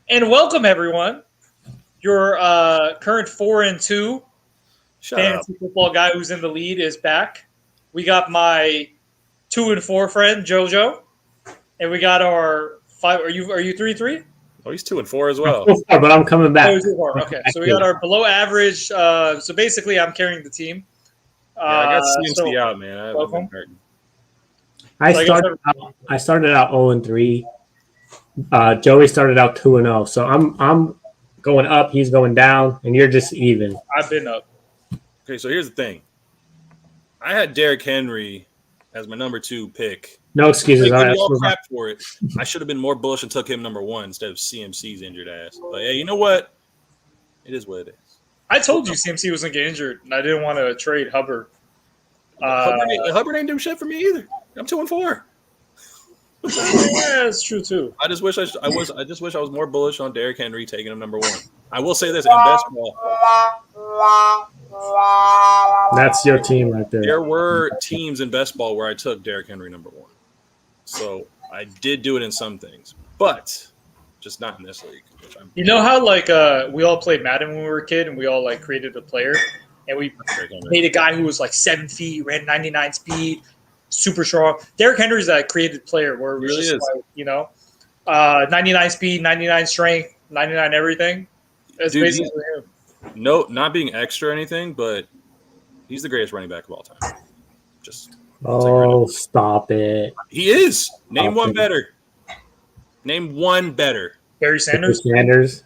And welcome everyone. Your current 4-2 fantasy football guy who's in the lead is back. We got my 2-4 friend JoJo, and we got our 5. Are you 3-3? Oh, he's 2-4 as well. But I'm coming back. 2-4. Okay, so we got our below average. So basically, I'm carrying the team. I got CMC out, man. Welcome. I started out 0-3. Joey started out 2-0. So I'm going up. He's going down, and you're just even. I've been up. Okay, so here's the thing. I had Derrick Henry as my number 2 pick. No excuses. All crap for it. I should have been more bullish and took him number 1 instead of CMC's injured ass. But hey, you know what? It is what it is. I told you CMC was going to get injured, and I didn't want to trade Hubbard. Hubbard ain't doing shit for me either. I'm 2-4. Yeah, that's true too. I just wish I was more bullish on Derrick Henry taking him number 1. I will say this in best ball. That's your team right there. There were teams in best ball where I took Derrick Henry number 1. So I did do it in some things, but just not in this league. You know how we all played Madden when we were a kid, and we all created a player, and we made a guy who was 7 feet, ran 99 speed, super strong. Derrick Henry's that created player where it was really just 99 speed, 99 strength, 99 everything. That's basically him. No, not being extra or anything, but he's the greatest running back of all time. Stop it. He is. Name one better. Barry Sanders. Barry Sanders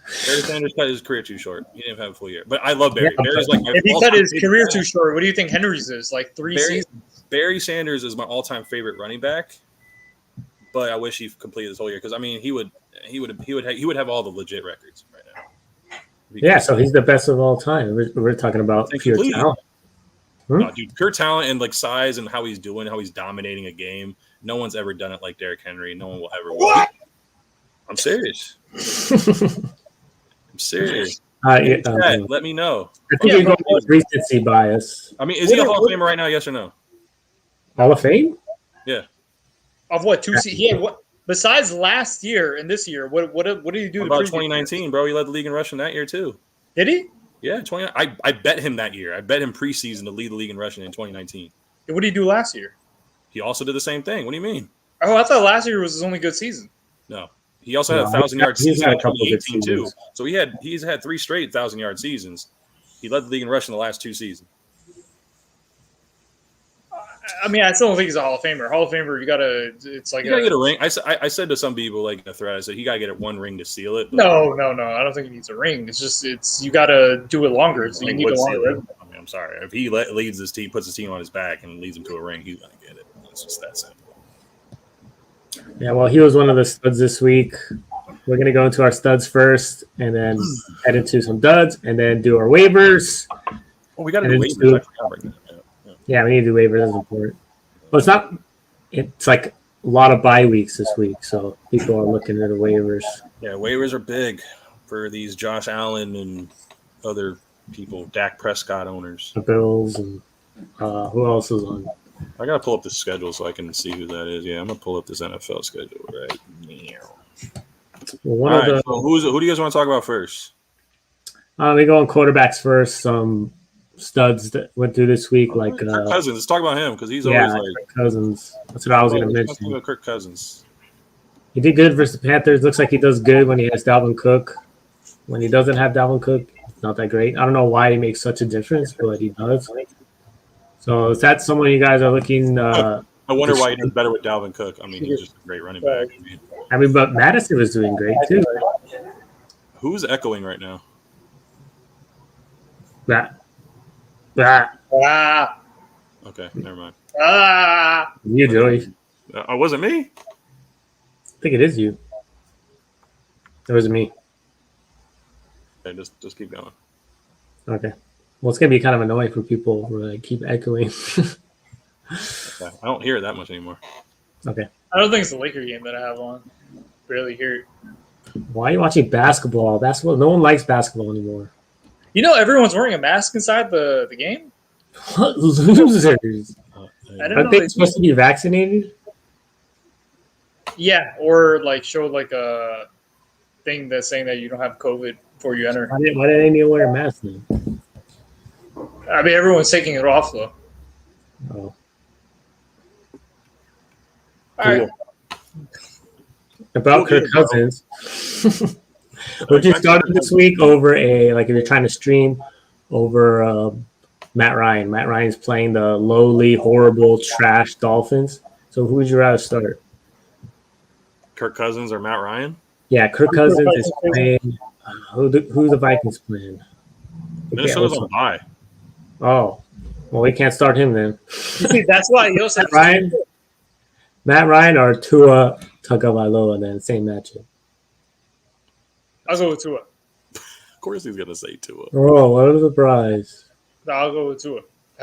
cut his career too short. He didn't have a full year. But I love Barry. Barry's if he cut his career too short, what do you think Henry's is? 3 seasons? Barry Sanders is my all-time favorite running back. But I wish he completed his whole year because he would have all the legit records right now. Yeah, so he's the best of all time. We're talking about pure talent. No, dude, pure talent and size and how he's doing, how he's dominating a game. No one's ever done it like Derrick Henry. No one will ever. What? I'm serious. I'm serious. Let me know. I think you're going with recency bias. I mean, is he a Hall of Famer right now? Yes or no? Hall of Fame? Yeah. Of what? 2 seasons? He had what? Besides last year and this year, what did he do? About 2019, bro. He led the league in rushing that year too. Did he? Yeah, I bet him that year. I bet him preseason to lead the league in rushing in 2019. And what did he do last year? He also did the same thing. What do you mean? Oh, I thought last year was his only good season. No. He also had a 1,000-yard season in 2018 too. So he's had 3 straight 1,000-yard seasons. He led the league in rushing the last 2 seasons. I mean, I still don't think he's a Hall of Famer. Hall of Famer, you gotta get a ring. I said to some people in a thread, I said he gotta get 1 ring to seal it. No. I don't think he needs a ring. It's you gotta do it longer. So you need a longer. I mean, I'm sorry. If he leads this team, puts his team on his back, and leads him to a ring, he's gonna get it. It's just that simple. Yeah, well, he was one of the studs this week. We're gonna go into our studs first, and then head into some duds, and then do our waivers. Well, we gotta do waivers. Yeah, we need to do waivers. That's important. Well, it's a lot of bye weeks this week, so people are looking at the waivers. Yeah, waivers are big for these Josh Allen and other people, Dak Prescott owners. The Bills and who else is on? I gotta pull up the schedule so I can see who that is. Yeah, I'm gonna pull up this NFL schedule right now. Well, so who do you guys want to talk about first? We go on quarterbacks first. Some studs that went through this week, Kirk Cousins. Let's talk about him because he's always Kirk Cousins. That's what I was going to mention. Kirk Cousins. He did good versus the Panthers. Looks like he does good when he has Dalvin Cook. When he doesn't have Dalvin Cook, it's not that great. I don't know why he makes such a difference, but he does. So is that someone you guys are looking? I wonder why he does better with Dalvin Cook. I mean, he's just a great running back. But Madison was doing great too. Who's echoing right now? Okay, never mind. You, Joey. Was it me? I think it is you. It wasn't me. Okay, just keep going. Okay. Well, it's gonna be kind of annoying for people who keep echoing. Yeah, I don't hear it that much anymore. Okay. I don't think it's the Laker game that I have on. Barely hear it. Why are you watching basketball? No one likes basketball anymore. You know, everyone's wearing a mask inside the game. What? Losers. Aren't they supposed to be vaccinated? Yeah, or show a thing that's saying that you don't have COVID before you enter. Why did they need to wear a mask then? I mean, everyone's taking it off though. Oh. All right. About Kirk Cousins. Which you started this week over if you're trying to stream over Matt Ryan. Matt Ryan's playing the lowly, horrible, trash Dolphins. So who would you rather start? Kirk Cousins or Matt Ryan? Yeah, Kirk Cousins is playing. Who the Vikings playing? Minnesota's on bye. Oh, well, we can't start him then. See, that's why Yosef Matt Ryan or Tua Tagovailoa then same matchup. I'll go with Tua. Of course, he's gonna say Tua. Oh, what a surprise! No, I'll go with Tua.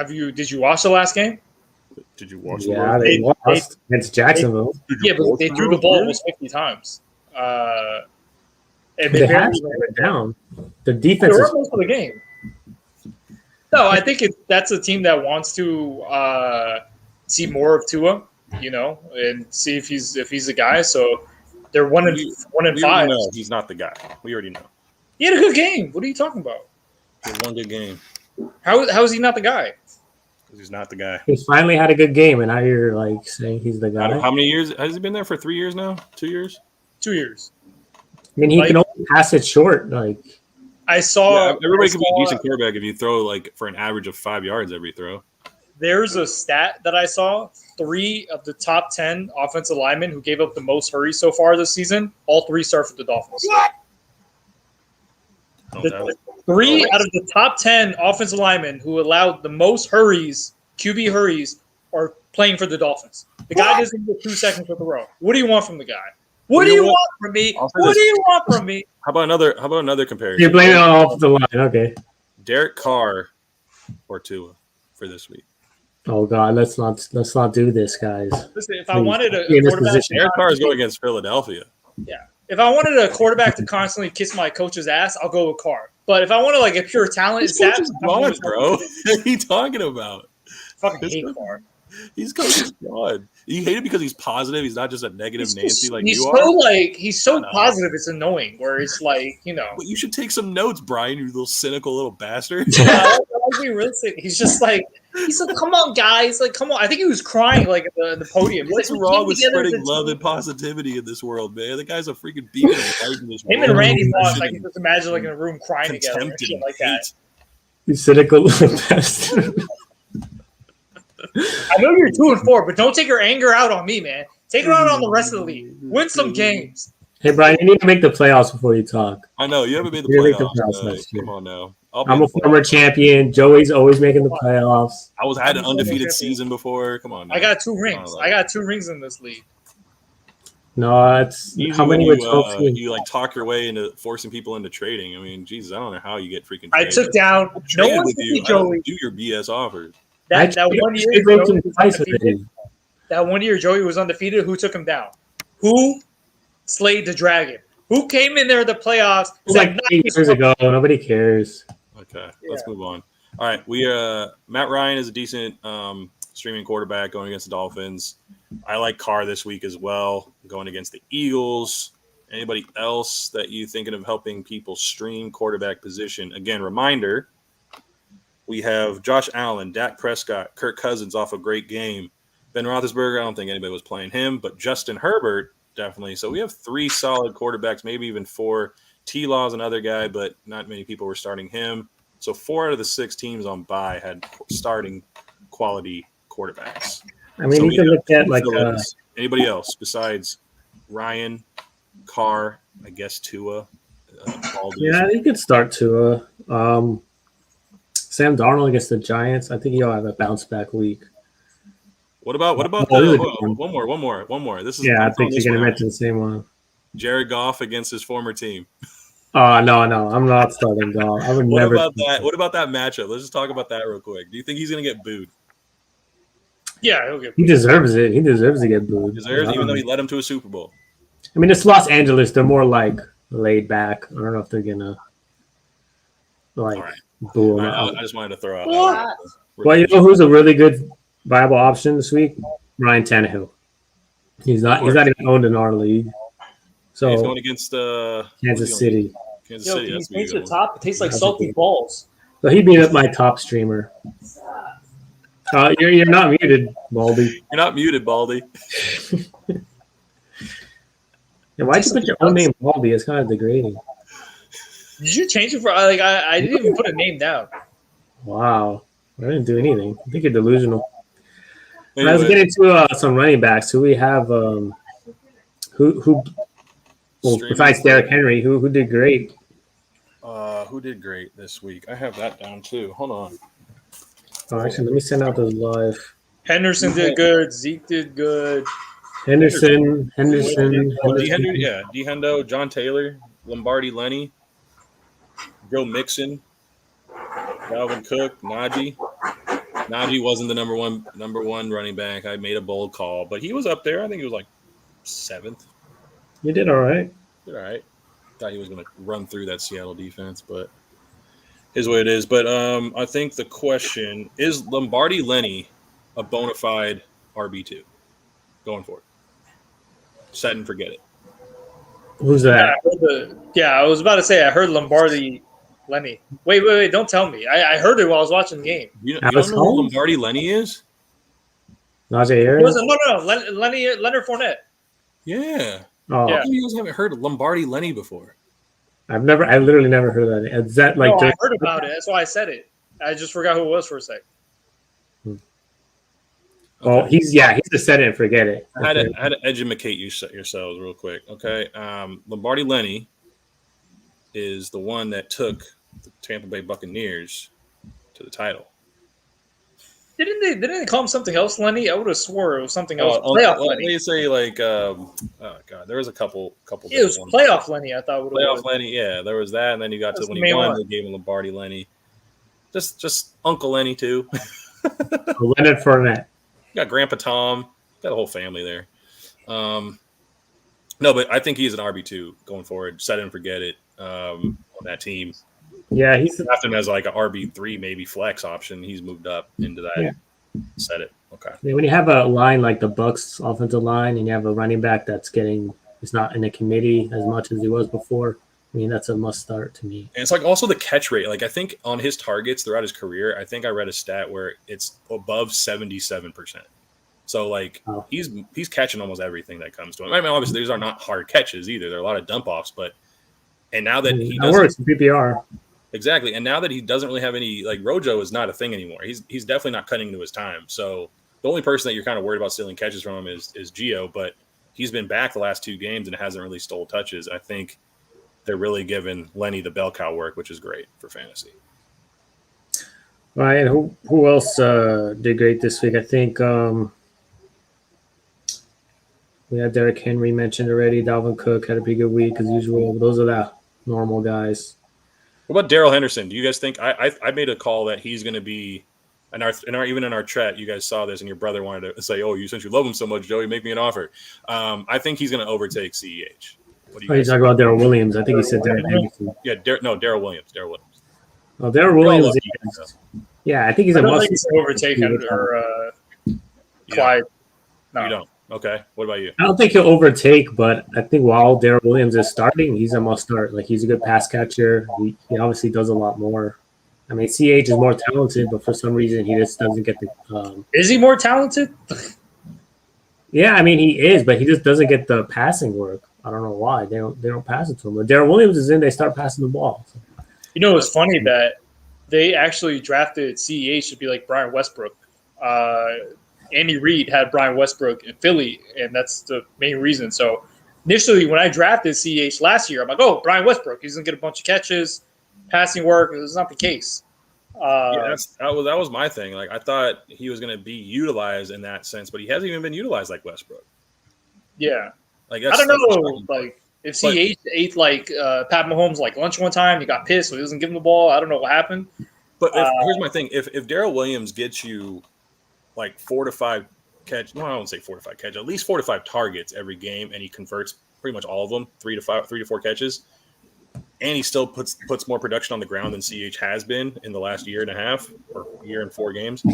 Did you watch the last game? Did you watch? Yeah, they lost against Jacksonville. Yeah, but they threw the ball almost 50 times. And they barely went down. The defense is most of the game. No, I think that's a team that wants to see more of Tua, and see if he's a guy. So they're 1-5. No, he's not the guy. We already know. He had a good game. What are you talking about? He had one good game. How is he not the guy? Because he's not the guy. He finally had a good game, and now you're saying he's the guy. How many years has he been there for? 3 years now? 2 years? 2 years. I mean, he can only pass it short. I saw. Yeah, everybody can be a decent quarterback if you throw for an average of 5 yards every throw. There's a stat that I saw. 3 of the top 10 offensive linemen who gave up the most hurries so far this season, all 3 start for the Dolphins. What? 3 out of the top 10 offensive linemen who allowed the most hurries, QB hurries, are playing for the Dolphins. The guy doesn't get 2 seconds with a row. What do you want from the guy? What do you want from me? What do you want from me? How about another comparison? You're blaming it on off the line. Okay. Derek Carr or Tua for this week. Oh God, let's not do this, guys. Listen, if I wanted a quarterback, Derek Carr is going against Philadelphia. Yeah. If I wanted a quarterback to constantly kiss my coach's ass, I'll go with Carr. But if I wanted a pure talent, he's coach's God, bro. What are you talking about? Fucking hate Carr. He's coach's God. You hate him because he's positive. He's not just a negative Nancy like you are. He's so positive. It's annoying. Where it's But you should take some notes, Brian. You little cynical little bastard. Yeah, I'll be realistic. He's just he's like, come on, guys. Come on. I think he was crying at the podium. What's wrong with spreading love and positivity in this world, man? The guy's a freaking beacon of light in this world. Him and Randy Moss, I can just imagine in a room crying together and shit like that. You cynical little bastard. I know you're 2-4, but don't take your anger out on me, man. Take it out on the rest of the league. Win some games. Hey, Brian, you need to make the playoffs before you talk. I know. You haven't made the playoffs. Come on now. I'm a former champion. Joey's always making the playoffs. I had an undefeated season before. Come on now. I got 2 rings. I got 2 rings in this league. No, it's how many were 12 teams? You talk your way into forcing people into trading. I mean, Jesus, I don't know how you get freaking traded. I took down no one with you. Joey. Do your BS offers. That 1 year Joey was undefeated. Who took him down? Who slayed the dragon? Who came in there in the playoffs? Like 8 years ago. Nobody cares. Okay, let's move on. All right, Matt Ryan is a decent streaming quarterback going against the Dolphins. I like Carr this week as well, going against the Eagles. Anybody else that you thinking of helping people stream quarterback position? Again, reminder. We have Josh Allen, Dak Prescott, Kirk Cousins off a great game. Ben Roethlisberger, I don't think anybody was playing him, but Justin Herbert, definitely. So we have 3 solid quarterbacks, maybe even 4. T-Law's another guy, but not many people were starting him. So 4 out of the 6 teams on bye had starting quality quarterbacks. I mean, you can look at anybody else besides Ryan, Carr, I guess Tua. Yeah, you could start Tua. Sam Darnold against the Giants. I think he'll have a bounce back week. What about one more? This is I think you're gonna mention the same one. Jared Goff against his former team. Oh no, I'm not starting Goff. I would never. What about that matchup? Let's just talk about that real quick. Do you think he's gonna get booed? Yeah, he'll get booed. He deserves it. He deserves to get booed. Even though he led him to a Super Bowl. I mean, it's Los Angeles. They're more laid back. I don't know if they're gonna boo him out. I just wanted to throw out. Well, you know who's a really good viable option this week? Ryan Tannehill. He's not even owned in our league. So he's going against Kansas City. Kansas Yo, City. can you That's change the the top? It tastes like That's salty okay. balls. So he beat up my top streamer. You're not muted, Baldy. You're not muted, Baldy. Yeah, why'd you put your own name, Baldy? It's kind of degrading. Did you change it for like I didn't even put a name down. Wow. I didn't do anything. I think you're delusional. Anyway, Let's get into some running backs. Who we have? Who? Well, besides Derrick Henry, who did great? Who did great this week? I have that down too. Hold on. Oh, actually, let me send out those live. Henderson did good. Zeke did good. Henderson. D-Hendo, John Taylor, Lombardi Lenny, Joe Mixon, Dalvin Cook, Najee. Najee wasn't the number one running back. I made a bold call, but he was up there. I think he was like 7th. You did all right. Did all right. Thought he was going to run through that Seattle defense, but is what it is. But I think the question is: Lombardi Lenny a bona fide RB2 going forward? Set and forget it. Who's that? I was about to say I heard Lombardi Lenny. Wait! Don't tell me. I heard it while I was watching the game. You don't know who Lombardi Lenny is? Najee Harris? No. Leonard Fournette. Yeah. Oh, How come you guys haven't heard of Lombardi Lenny before? I literally never heard of that. Is that like? No, I heard about it. That's why I said it. I just forgot who it was for a sec. Well, he's a set it and forget it. I had to educate yourselves real quick. Okay. Lombardi Lenny is the one that took the Tampa Bay Buccaneers to the title. Didn't they call him something else, Lenny? I would have swore it was something else. Playoff Lenny. They say like, oh god, there was a couple. It was Playoff Lenny. I thought it Playoff Lenny. Yeah, there was that, and then you got to when he won, they gave him Lombardi Lenny. Just Uncle Lenny too. Leonard Fournette. You got Grandpa Tom. Got a whole family there. No, but I think he's an RB2 going forward. Set it and forget it on that team. Yeah, he's after him as like an RB3, maybe flex option. He's moved up into that. Yeah. Set it. Okay. Yeah, when you have a line like the Bucs offensive line and you have a running back that's it's not in the committee as much as he was before, I mean, that's a must start to me. And it's like also the catch rate. Like I think on his targets throughout his career, I think I read a stat where it's above 77%. So like he's catching almost everything that comes to him. I mean, obviously these are not hard catches either. There are a lot of dump offs, but now that he works in PPR. Exactly. And now that he doesn't really have any, like Rojo is not a thing anymore. He's definitely not cutting into his time. So the only person that you're kind of worried about stealing catches from him is Gio, but he's been back the last 2 games and hasn't really stole touches. I think they're really giving Lenny the bell cow work, which is great for fantasy. Ryan, who else did great this week? I think we had Derrick Henry mentioned already. Dalvin Cook had a pretty good week as usual. Those are the normal guys. What about Daryl Henderson? Do you guys think I made a call that he's going to be even in our chat? You guys saw this, and your brother wanted to say, "Oh, since you love him so much, Joey, make me an offer." I think he's going to overtake CEH. What do you talking about Daryl Williams? I think he said Daryl Henderson. Yeah, Daryl Williams. Daryl Williams. Oh, Daryl Williams. Yeah, I think he's a must. He's overtake or Clyde. No. You don't. Okay. What about you? I don't think he'll overtake, but I think while Daryl Williams is starting, he's a must start. Like he's a good pass catcher. He obviously does a lot more. I mean, CH is more talented, but for some reason he just doesn't get the. Is he more talented? Yeah, I mean he is, but he just doesn't get the passing work. I don't know why they don't pass it to him. But Daryl Williams is in, they start passing the ball. You know, it's funny that they actually drafted CEH to be like Brian Westbrook. Andy Reid had Brian Westbrook in Philly, and that's the main reason. So initially, when I drafted CEH last year, I'm like, oh, Brian Westbrook, he's going to get a bunch of catches, passing work. It's not the case. That was my thing. Like I thought he was going to be utilized in that sense, but he hasn't even been utilized like Westbrook. Yeah. Like I don't know. Like if CEH ate like Pat Mahomes like lunch one time, he got pissed, so he doesn't give him the ball. I don't know what happened. But here's my thing: if Daryl Williams gets you like 4 to 5 catch. No, I won't say 4 to 5 catch. At least 4 to 5 targets every game, and he converts pretty much all of them, 3 to 4 catches, and he still puts more production on the ground than CH has been in the last year and a half or year and 4 games.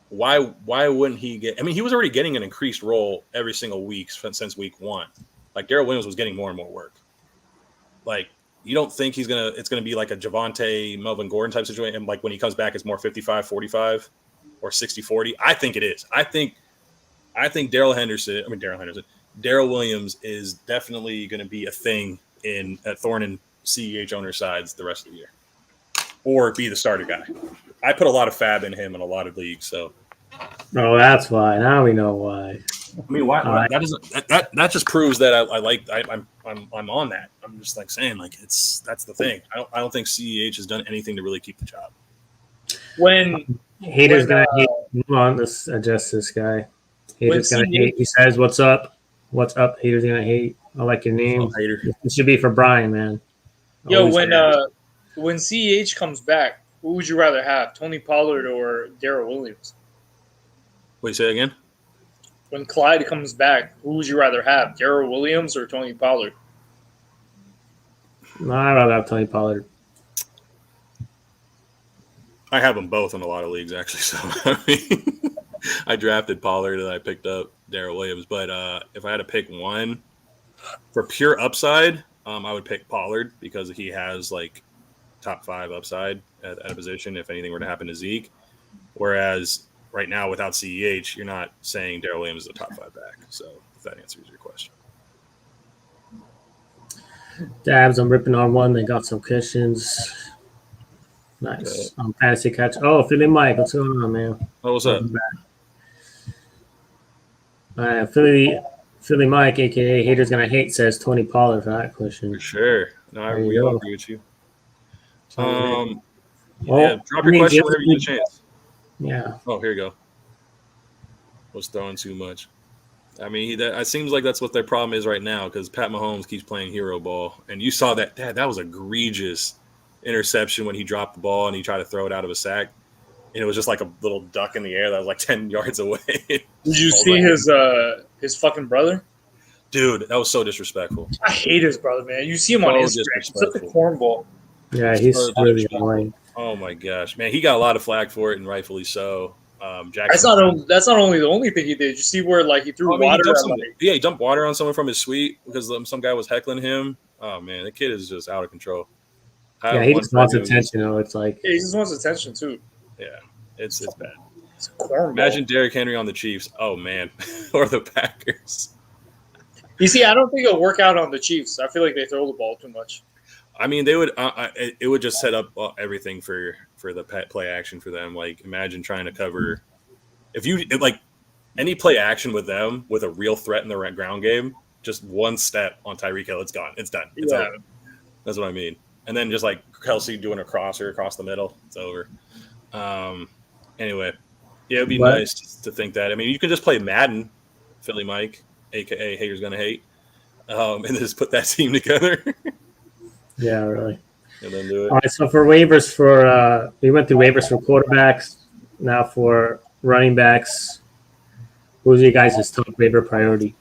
Why wouldn't he get? I mean, he was already getting an increased role every single week since week 1. Like Daryl Williams was getting more and more work. Like you don't think it's gonna be like a Javonte Melvin Gordon type situation, and like when he comes back, it's more 55-45 or 60-40. I think it is. I think Daryl Williams is definitely going to be a thing at Thorne and CEH owner sides the rest of the year, or be the starter guy. I put a lot of fab in him in a lot of leagues, so. Oh, that's why. Now we know why. I mean, why that just proves that I'm on that. I'm just like saying like that's the thing. I don't think CEH has done anything to really keep the job. When haters gonna hate. Move on. Let's adjust this guy. Haters gonna hate. He says, "What's up? What's up?" Haters gonna hate. I like your name. Oh, hater. It should be for Brian, man. Yo, when CEH comes back, who would you rather have, Tony Pollard or Daryl Williams? Wait, say it again. When Clyde comes back, who would you rather have, Daryl Williams or Tony Pollard? No, I'd rather have Tony Pollard. I have them both in a lot of leagues, actually. So I mean, I drafted Pollard and I picked up Daryl Williams. But if I had to pick one for pure upside, I would pick Pollard because he has like top 5 upside at a position if anything were to happen to Zeke. Whereas right now, without CEH, you're not saying Daryl Williams is a top 5 back. So if that answers your question. Dabs, I'm ripping on one. They got some cushions. Nice. Fantasy catch. Oh, Philly Mike, what's going on, man? Oh, what's up? Philly Mike, a.k.a. Haters Gonna Hate, says Tony Pollard for that question. For sure. No, we all agree with you. Drop your question whenever you get a chance. Yeah. Oh, here you go. Was throwing too much. I mean, it seems like that's what their problem is right now because Pat Mahomes keeps playing hero ball. And you saw that. That was egregious interception when he dropped the ball and he tried to throw it out of a sack. And it was just like a little duck in the air that was like 10 yards away. Did you see his fucking brother? Dude, that was so disrespectful. I hate his brother, man. You see him on Instagram. He's such a cornball. Yeah, he's really annoying. Oh, my gosh. Man, he got a lot of flack for it, and rightfully so. That's not only the only thing he did. You see where like he threw water? He dumped water on someone from his suite because some guy was heckling him. Oh, man, the kid is just out of control. Yeah, he just wants attention. It's like he just wants attention too. Yeah, it's bad. It's a cornball. Imagine Derrick Henry on the Chiefs. Oh man, or the Packers. You see, I don't think it'll work out on the Chiefs. I feel like they throw the ball too much. I mean, they would. It would just set up everything for the play action for them. Like, imagine trying to cover any play action with them with a real threat in the ground game. Just one step on Tyreek Hill, it's gone. It's done. It's over. That's what I mean. And then just like Kelsey doing a crosser across the middle, it's over. Anyway, yeah, it'd be nice to think that. I mean, you can just play Madden, Philly Mike, aka Haters Gonna Hate, and just put that team together. Yeah, really. And then do it. All right, so for waivers we went through waivers for quarterbacks. Now for running backs, who's your guys' top waiver priority?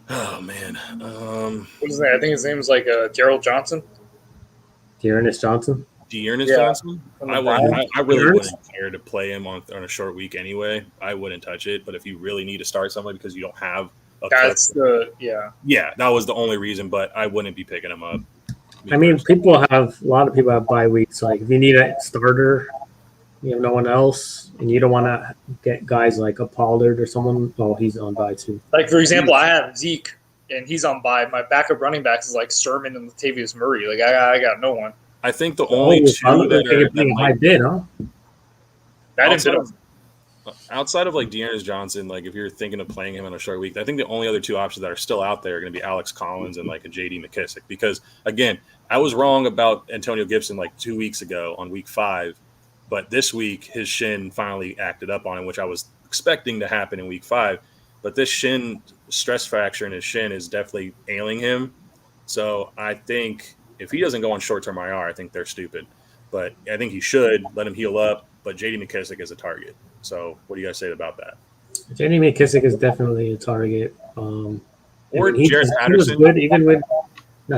Oh man, what is that? I think his name is like Daryl Johnson. Dearness Johnson. Johnson. I really wouldn't care to play him on a short week anyway. I wouldn't touch it. But if you really need to start somebody because you don't have that was the only reason. But I wouldn't be picking him up. I mean, a lot of people have bye weeks. Like if you need a starter, you have no one else, and you don't want to get guys like a Pollard or someone. Oh, he's on bye too. Like for example, I have Zeke, and he's on bye. My backup running backs is like Sermon and Latavius Murray. Like I got no one. I think the only two outside of like Dearness Johnson, like if you're thinking of playing him on a short week, I think the only other two options that are still out there are going to be Alex Collins and like a J.D. McKissick. Because again, I was wrong about Antonio Gibson like 2 weeks ago on week 5, but this week his shin finally acted up on him, which I was expecting to happen in week 5. But this shin stress fracture in his shin is definitely ailing him. So I think if he doesn't go on short-term IR, I think they're stupid. But I think he should let him heal up. But J.D. McKissick is a target. So what do you guys say about that? J.D. McKissick is definitely a target. Or Jared Patterson.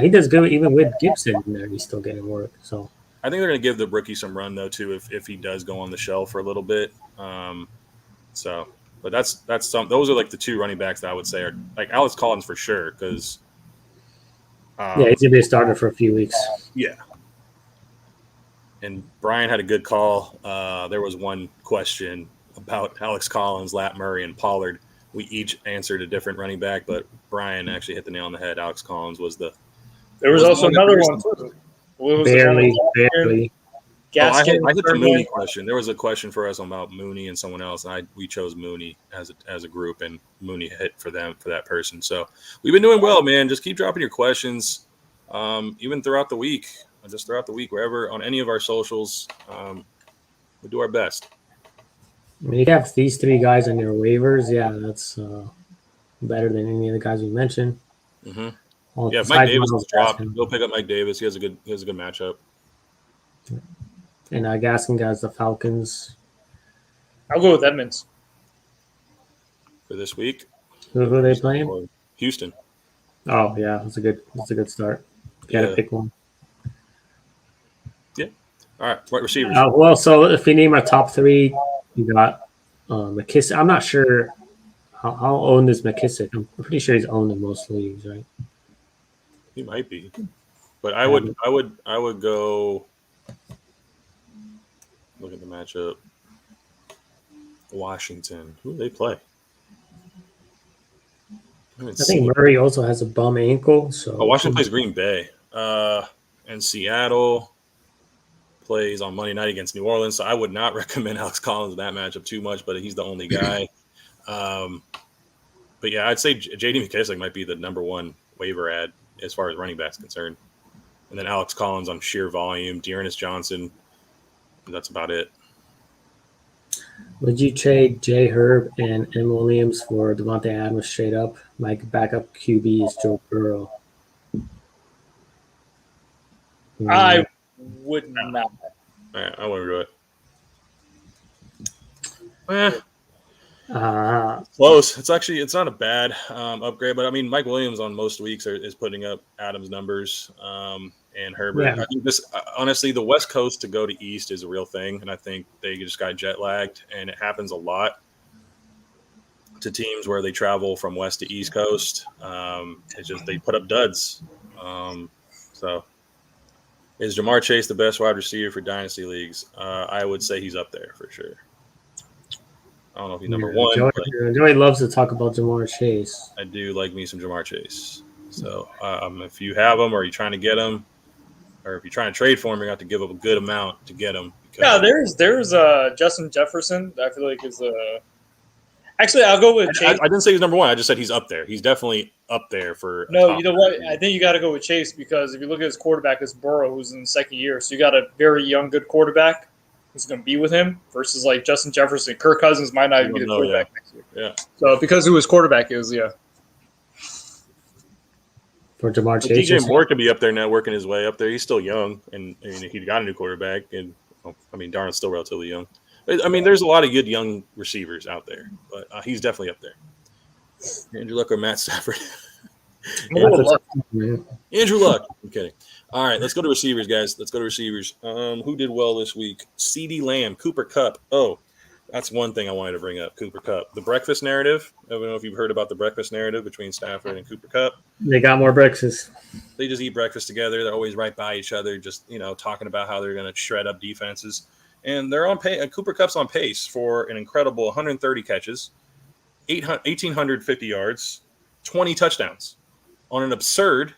He does good even with Gibson in there. He's still getting work. So I think they're going to give the rookie some run, though, too, if he does go on the shelf for a little bit. So But that's those are like the two running backs that I would say are like Alex Collins for sure because yeah, he's gonna be a starter for a few weeks. Yeah. And Brian had a good call. There was one question about Alex Collins, Lat Murray, and Pollard. We each answered a different running back, but Brian actually hit the nail on the head. Alex Collins was the. There was also another one too. What was Barely. Gaskin. I hit the Mooney question. There was a question for us about Mooney and someone else, and we chose Mooney as a group, and Mooney hit for that person. So we've been doing well, man. Just keep dropping your questions, even throughout the week. Just throughout the week, wherever on any of our socials, we do our best. I mean, you have these three guys on your waivers. Yeah, that's better than any of the guys we mentioned. Mm-hmm. Yeah, Mike Davis was dropped. Go pick up Mike Davis. He has a good matchup. And Gaskin has the Falcons. I'll go with Edmonds for this week. Who are they playing? Houston. Oh yeah, that's a good start. You gotta pick one. Yeah. All right. What receivers? Well, so if we name our top three, you got McKissick. I'm not sure how owned is McKissick. I'm pretty sure he's owned in most leagues, right? He might be, but I would go. Look at the matchup. Washington. Who do they play? I think Murray also has a bum ankle. So Washington plays Green Bay. And Seattle plays on Monday night against New Orleans. So I would not recommend Alex Collins in that matchup too much, but he's the only guy. But yeah, I'd say J.D. McKissick might be the number one waiver ad as far as running backs concerned. And then Alex Collins on sheer volume, Dearness Johnson. That's about it. Would you trade J. Herb and M. Williams for Davante Adams straight up? My backup QB is Joe Burrow. I would not. All right, I wouldn't do it. Close. It's not a bad upgrade, but I mean, Mike Williams on most weeks is putting up Adams numbers and Herbert. Yeah. I think honestly, the West Coast to go to East is a real thing, and I think they just got jet lagged, and it happens a lot to teams where they travel from West to East Coast. It's just they put up duds. So, is Jamar Chase the best wide receiver for dynasty leagues? I would say he's up there for sure. I don't know if he's number one. Joey loves to talk about Jamar Chase. I do like me some Jamar Chase. So if you have him or you're trying to get him, or if you're trying to trade for him, you're going to have to give up a good amount to get him. Yeah, there's Justin Jefferson. I feel like is actually I'll go with Chase. I didn't say he's number one. I just said he's up there. He's definitely up there for. No, you know what? I think you got to go with Chase because if you look at his quarterback, it's Burrow, who's in the second year. So you got a very young, good quarterback who's going to be with him versus like Justin Jefferson. Kirk Cousins might not even be the quarterback next year. Yeah. So because who his quarterback is, yeah. For Jamar Chase, DJ Moore could be up there now, working his way up there. He's still young, and he got a new quarterback. And I mean, Darnold's still relatively young. I mean, there's a lot of good young receivers out there, but he's definitely up there. Andrew Luck or Matt Stafford? Andrew Luck. I'm kidding. All right, let's go to receivers, guys. Let's go to receivers. Who did well this week? CeeDee Lamb, Cooper Kupp. Oh, that's one thing I wanted to bring up, Cooper Kupp. The breakfast narrative. I don't know if you've heard about the breakfast narrative between Stafford and Cooper Kupp. They got more breakfast. They just eat breakfast together. They're always right by each other, just, talking about how they're going to shred up defenses. And they're on pace. Cooper Kupp's on pace for an incredible 130 catches, 1,850 yards, 20 touchdowns on an absurd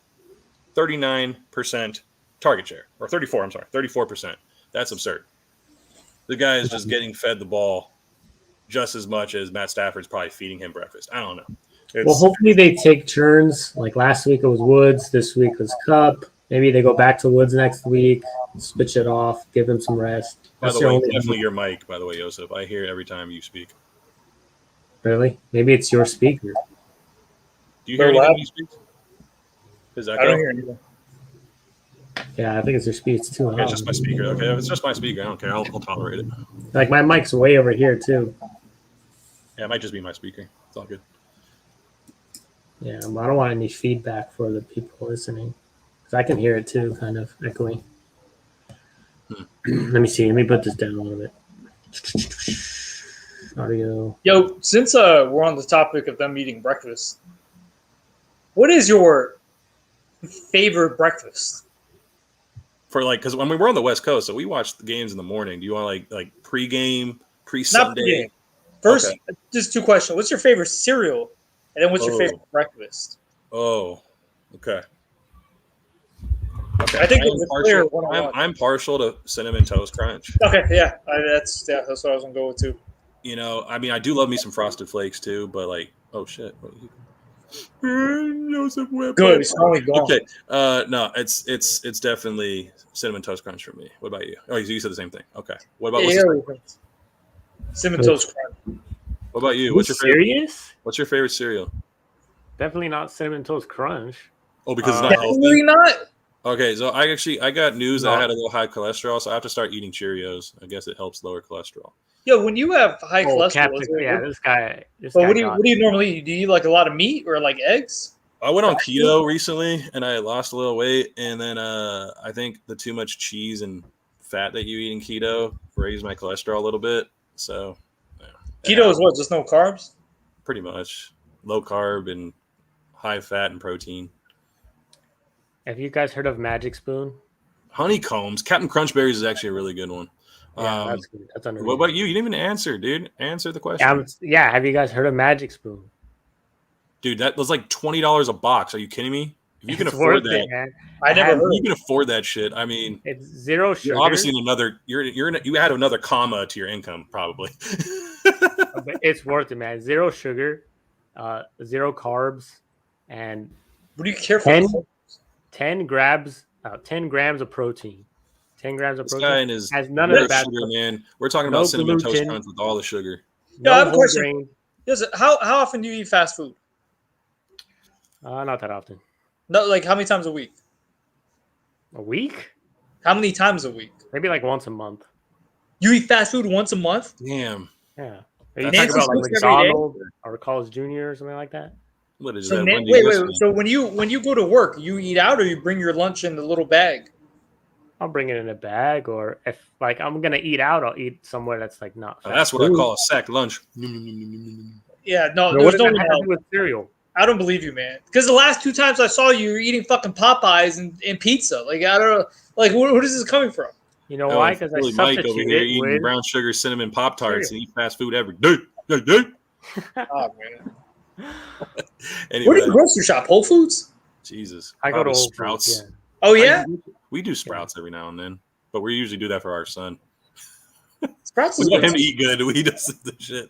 39% target share, or 34%. That's absurd. The guy is just getting fed the ball just as much as Matt Stafford's probably feeding him breakfast. I don't know. Well, hopefully they take turns. Like last week it was Woods. This week was Kupp. Maybe they go back to Woods next week, switch it off, give him some rest. By the way, definitely your mic, by the way, Joseph. I hear it every time you speak. Really? Maybe it's your speaker. Do you hear anything when you speak? Does that I don't hear anything. Yeah, I think it's your speaker. It's too loud. Okay, it's just my speaker. Okay, if it's just my speaker, I don't care. I'll tolerate it. Like my mic's way over here too. Yeah, it might just be my speaker. It's all good. Yeah, but I don't want any feedback for the people listening. Because I can hear it too, kind of echoing. Let me see. Let me put this down a little bit. Audio. Yo, since we're on the topic of them eating breakfast, what is your favorite breakfast? For like, because when we were on the West Coast, so we watched the games in the morning. Do you want like pregame, pre-Sunday? Not pregame. First, Okay. just two questions. What's your favorite cereal? And then what's your favorite breakfast? Oh, okay. I think I'm partial to Cinnamon Toast Crunch. Okay, yeah, that's what I was gonna go with too. You know, I mean, I do love me some Frosted Flakes too, but like, oh shit, good, it's probably gone. Okay, no, it's definitely Cinnamon Toast Crunch for me. What about you? Oh, you said the same thing. Okay, what about Cinnamon Toast Crunch? What about you? What's your favorite? What's your favorite cereal? Definitely not Cinnamon Toast Crunch. Oh, because it's not healthy. Definitely not. Okay, so I got news that I had a little high cholesterol, so I have to start eating Cheerios. I guess it helps lower cholesterol. Yo, when you have high cholesterol, this guy. What do you normally eat? Do you eat like a lot of meat or like eggs? I went on keto recently, and I lost a little weight, and then I think the too much cheese and fat that you eat in keto raised my cholesterol a little bit. So keto is what? Just no carbs? Pretty much low carb and high fat and protein. Have you guys heard of Magic Spoon? Honeycombs. Captain Crunchberries is actually a really good one. Yeah, that's good. That's underrated. What about you? You didn't even answer, dude. Answer the question. Have you guys heard of Magic Spoon? Dude, that was like $20 a box. Are you kidding me? If you can afford that, man. You can afford that shit. I mean, it's zero sugar. You're obviously you add another comma to your income, probably. It's worth it, man. Zero sugar, zero carbs, and what do you care for? 10 grams of protein. 10 grams of protein. This guy has none of the bad sugar, man. We're talking about Cinnamon Toast Crunch with all the sugar. I have a question. How often do you eat fast food? Not that often. No, like how many times a week? A week? How many times a week? Maybe like once a month. You eat fast food once a month? Damn. Yeah. Are you talking about like McDonald's or Carl's Jr. or something like that? What is that? Wait. So when you go to work, you eat out or you bring your lunch in the little bag? I'll bring it in a bag, or if like I'm gonna eat out, I'll eat somewhere that's like not. That's what I call a sack lunch. Yeah, no, there's no help with cereal. I don't believe you, man. Because the last two times I saw you, you're eating fucking Popeyes and pizza. Like I don't know, like where is this coming from? You know why? Because I substitute over here eating with brown sugar cinnamon Pop-Tarts and eat fast food every day. Oh man. Anyway, where do you grocery shop? Whole Foods? Jesus. I go to Whole Sprouts. Foods, yeah. Oh yeah? We do Sprouts every now and then, but we usually do that for our son. Sprouts we want him to eat good. We just the shit.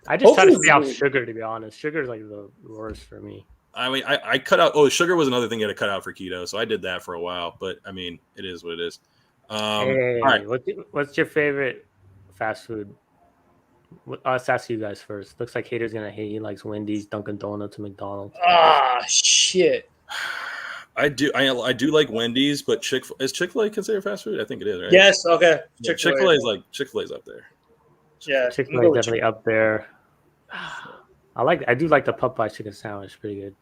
I just try to stay off sugar, to be honest. Sugar is like the worst for me. I mean, I cut out. Oh, sugar was another thing you had to cut out for keto, so I did that for a while. But I mean, it is what it is. All right. What's your favorite fast food? Let's ask you guys first. Looks like Hater's gonna hate. He likes Wendy's, Dunkin' Donuts, and McDonald's. Ah, shit. I do like Wendy's, but is Chick-Fil-A considered fast food? I think it is, right? Yes. Okay. Yeah, Chick-fil-A's up there. Yeah, Chick-fil-A definitely up there. I do like the Popeye chicken sandwich. Pretty good.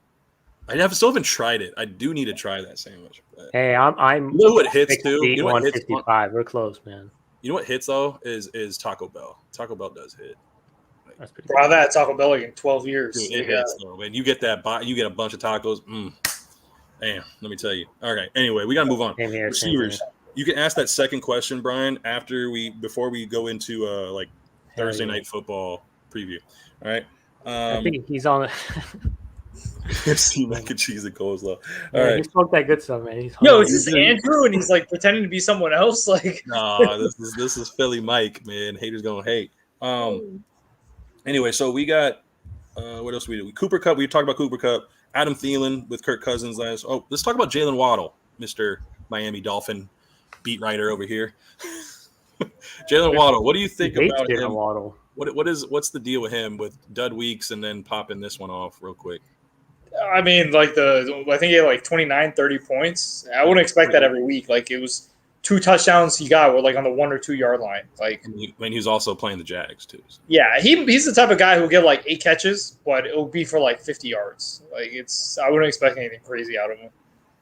I still haven't tried it. I do need to try that sandwich. But... Hey, I'm. You know what hits too? You know what 155. We're close, man. You know what hits though is Taco Bell. Taco Bell does hit. That's pretty. Bro, I've had Taco Bell like in 12 years. Dude, it hits though. When you get you get a bunch of tacos. Damn, let me tell you. All right. Anyway, we gotta move on. Receivers. You can ask that second question, Brian, before we go into like Thursday night football preview. All right. I think he's on. FC mac and cheese and coleslaw. All right. He smoked that good stuff, man. Is this Andrew and he's like pretending to be someone else? Like, no, this is Philly Mike, man. Haters gonna hate. Anyway, so we got what else we do? Cooper Kupp. We talked about Cooper Kupp. Adam Thielen with Kirk Cousins last. Oh, let's talk about Jalen Waddle, Mr. Miami Dolphin beat writer over here. Jalen Waddle. What do you think about him? Waddle. What's the deal with him with dud weeks and then popping this one off real quick? I mean, I think he had like 29, 30 points. I wouldn't expect that every week. Like it was 2 touchdowns he got were like on the 1 or 2 yard line. Like when he was also playing the Jags too. So. Yeah, he's the type of guy who'll get like 8 catches, but it'll be for like 50 yards. Like I wouldn't expect anything crazy out of him.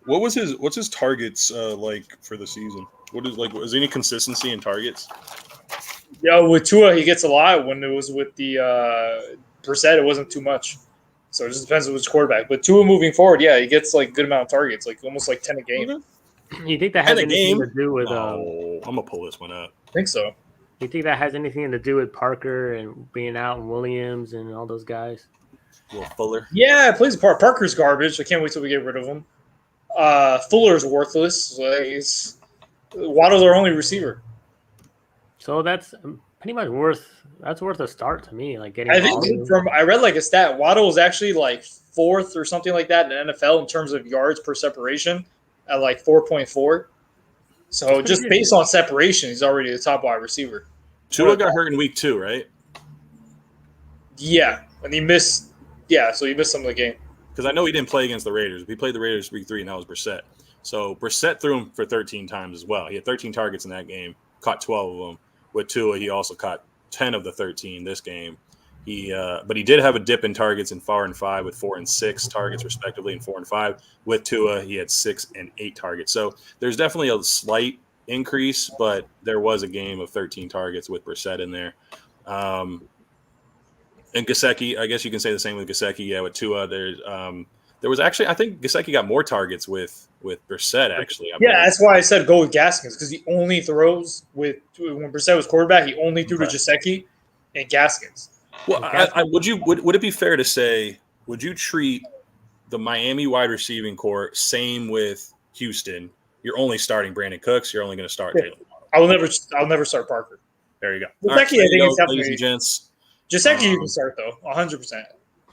What's his targets like for the season? Was there any consistency in targets? Yeah, with Tua, he gets a lot. When it was with the Brissett, it wasn't too much. So it just depends on which quarterback. But Tua moving forward, yeah, he gets like good amount of targets, like almost like 10 a game. You think that has And a anything game. to do with? No, I'm gonna pull this one up. I think so. You think that has anything to do with Parker and being out and Williams and all those guys? Will Fuller. Yeah, it plays a part. Parker's garbage. I can't wait till we get rid of him. Fuller's worthless. Waddle's our only receiver. So that's pretty much worth a start to me. Like getting. I think I read like a stat. Waddle is actually like 4th or something like that in the NFL in terms of yards per separation at like 4.4. So just based on separation, he's already the top wide receiver. Tua got hurt in week 2, right? Yeah, and he missed. Yeah, so he missed some of the game. Because I know he didn't play against the Raiders. We played the Raiders week 3, and that was Brissett. So Brissett threw him for 13 times as well. He had 13 targets in that game, caught 12 of them. With Tua, he also caught 10 of the 13 this game. But he did have a dip in targets in 4 and 5 with 4 and 6 targets respectively in 4 and 5. With Tua, he had 6 and 8 targets. So there's definitely a slight increase, but there was a game of 13 targets with Brissett in there. And Gesicki, I guess you can say the same with Gesicki. Yeah, with Tua, there was actually, I think Gesicki got more targets with Brissett, actually. That's why I said go with Gaskins, because he only throws when Brissett was quarterback, he only threw to Gesicki and Gaskins. Well, would it be fair to say, would you treat the Miami wide receiving core same with Houston? You're only starting Brandon Cooks. You're only going to start Jalen Waddle. I'll never start Parker. There you go. Gesicki, I think it's definitely. Ladies and gents. Gesicki you can start though, 100%.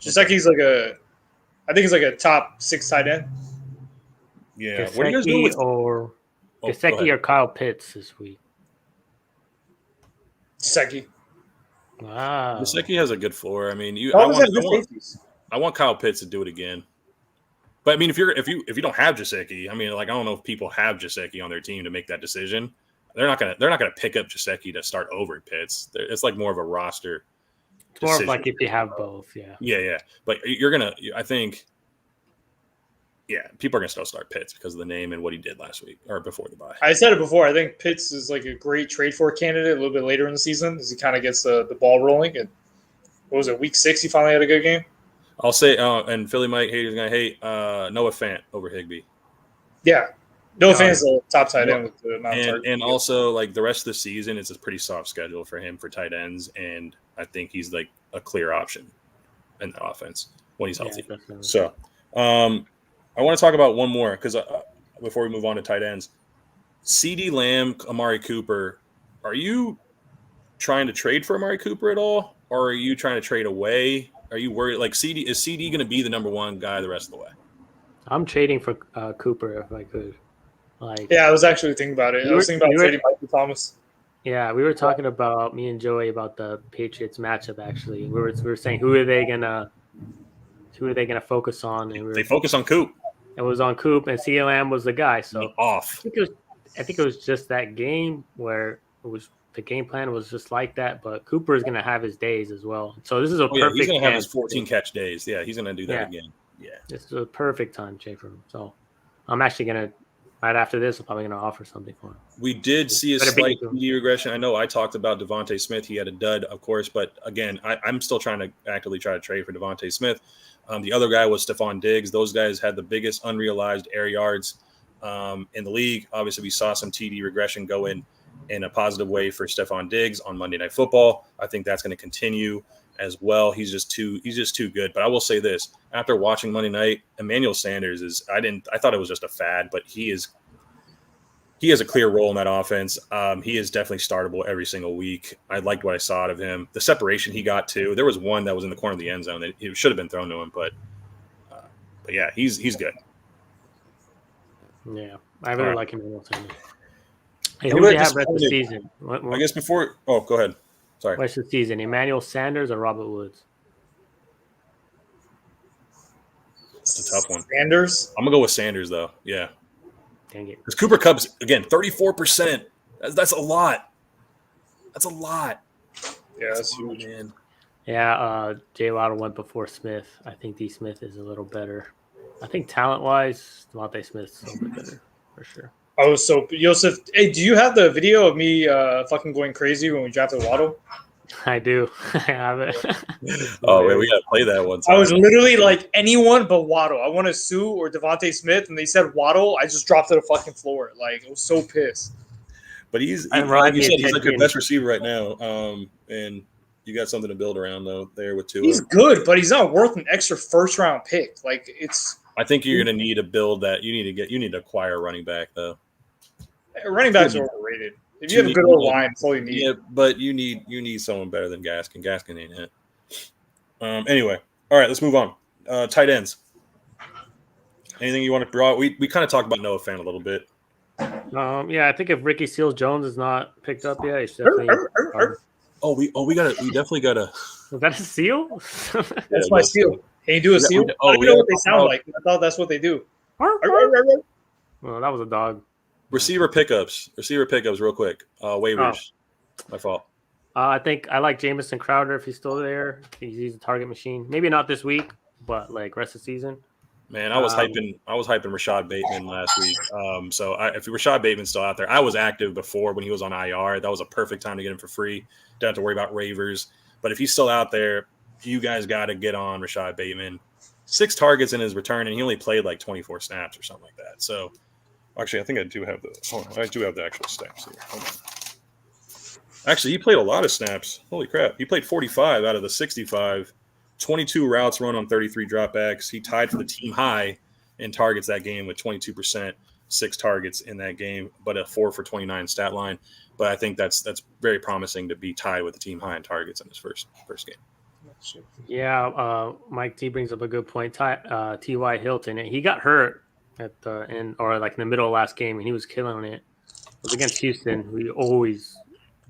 Gesicki's I think he's like a top 6 tight end. Yeah. Gesicki What are you guys doing with Gesicki or Kyle Pitts this week? Gesicki. Wow. Gesicki has a good floor. I mean, I want Kyle Pitts to do it again. But I mean, if you don't have Gesicki, I mean, like I don't know if people have Gesicki on their team to make that decision. They're not gonna pick up Gesicki to start over Pitts. It's like more of a roster. It's more of like if you have both, yeah. Yeah. But I think, people are gonna still start Pitts because of the name and what he did last week or before the bye. I said it before. I think Pitts is like a great trade for candidate a little bit later in the season as he kind of gets the ball rolling. And what was it, week 6? He finally had a good game. I'll say, and Philly Mike haters gonna hate Noah Fant over Higbee. Yeah, Noah Fant's the top tight end with the amount of targets. And also, like the rest of the season, it's a pretty soft schedule for him for tight ends, and I think he's like a clear option in the offense when he's healthy. So, I want to talk about one more because before we move on to tight ends, CeeDee Lamb, Amari Cooper. Are you trying to trade for Amari Cooper at all, or are you trying to trade away? Are you worried? Like is CeeDee going to be the number 1 guy the rest of the way? I'm trading for Cooper if I could. I was actually thinking about it. I was thinking about trading Michael Thomas. Yeah, we were talking about me and Joey about the Patriots matchup. Actually, we were saying who are they gonna focus on? And they focus on Coop. It was on Coop, and CeeDee Lamb was the guy. So off. I think it was just that game where the game plan was just like that. But Cooper is gonna have his days as well. So this is a perfect. He's gonna have his 14 catch days. Yeah, he's gonna do that again. Yeah, this is a perfect time, Jay, for him. So I'm actually gonna. Right after this, I'm probably going to offer something for him. We did see a slight TD regression. I know I talked about Devontae Smith. He had a dud, of course. But, again, I'm still trying to actively try to trade for Devontae Smith. The other guy was Stephon Diggs. Those guys had the biggest unrealized air yards in the league. Obviously, we saw some TD regression go in a positive way for Stephon Diggs on Monday Night Football. I think that's going to continue as well. He's just too good. But I will say this: after watching Monday Night, Emmanuel Sanders I thought it was just a fad, but he has a clear role in that offense. He is definitely startable every single week. I liked what I saw out of him. The separation he got too. There was one that was in the corner of the end zone that it should have been thrown to him, but yeah, he's good. Yeah, I really like Emmanuel Sanders. Hey, who do you have rest of the season? I guess before. Oh, go ahead. Sorry. Rest of the season: Emmanuel Sanders or Robert Woods? It's a tough one. Sanders. I'm gonna go with Sanders though. Yeah. Dang it. Because Cooper Kupp's again 34%. That's a lot. That's a lot. Yeah, that's huge, man. Yeah, Jay Waddle went before Smith. I think D. Smith is a little better. I think talent-wise, Devontae Smith's a little bit better for sure. I was so Joseph. Hey, do you have the video of me fucking going crazy when we drafted Waddle? I do. I have it. Oh man, we gotta play that one time. I was literally like anyone but Waddle. I wanted Sue or Devontae Smith, and they said Waddle. I just dropped to the fucking floor. Like I was so pissed. But like you said, he's like your best receiver right now. And you got something to build around though there with Tua. He's good, but he's not worth an extra first round pick. Like it's. I think you're gonna need to build that. You need to acquire a running back though. Running backs are overrated. If you have a good old line, that's all you need. Yeah, but you need someone better than Gaskin. Gaskin ain't it. Anyway, all right, let's move on. Tight ends. Anything you want to draw? We kind of talked about Noah Fant a little bit. Yeah, I think if Ricky Seals-Jones is not picked up yet, he's definitely. We definitely gotta. Was that a seal? That's my seal. Can you do a seal? I don't know what they sound like. I thought that's what they do. Well, that was a dog. Receiver pickups, real quick. Waivers. My fault. I think I like Jamison Crowder if he's still there. He's a target machine. Maybe not this week, but like rest of the season. Man, I was hyping Rashad Bateman last week. If Rashad Bateman's still out there, I was active before when he was on IR. That was a perfect time to get him for free. Don't have to worry about waivers. But if he's still out there, you guys got to get on Rashad Bateman. 6 targets in his return, and he only played like 24 snaps or something like that. So, actually, I think I do have the actual stats here. Hold on. Actually, he played a lot of snaps. Holy crap. He played 45 out of the 65. 22 routes run on 33 dropbacks. He tied for the team high in targets that game with 22%, 6 targets in that game, but a 4 for 29 stat line. But I think that's very promising to be tied with the team high in targets in his first game. Yeah, Mike T brings up a good point. T.Y. Hilton, he got hurt at the end or like in the middle of last game, and he was killing it. It was against Houston, who he always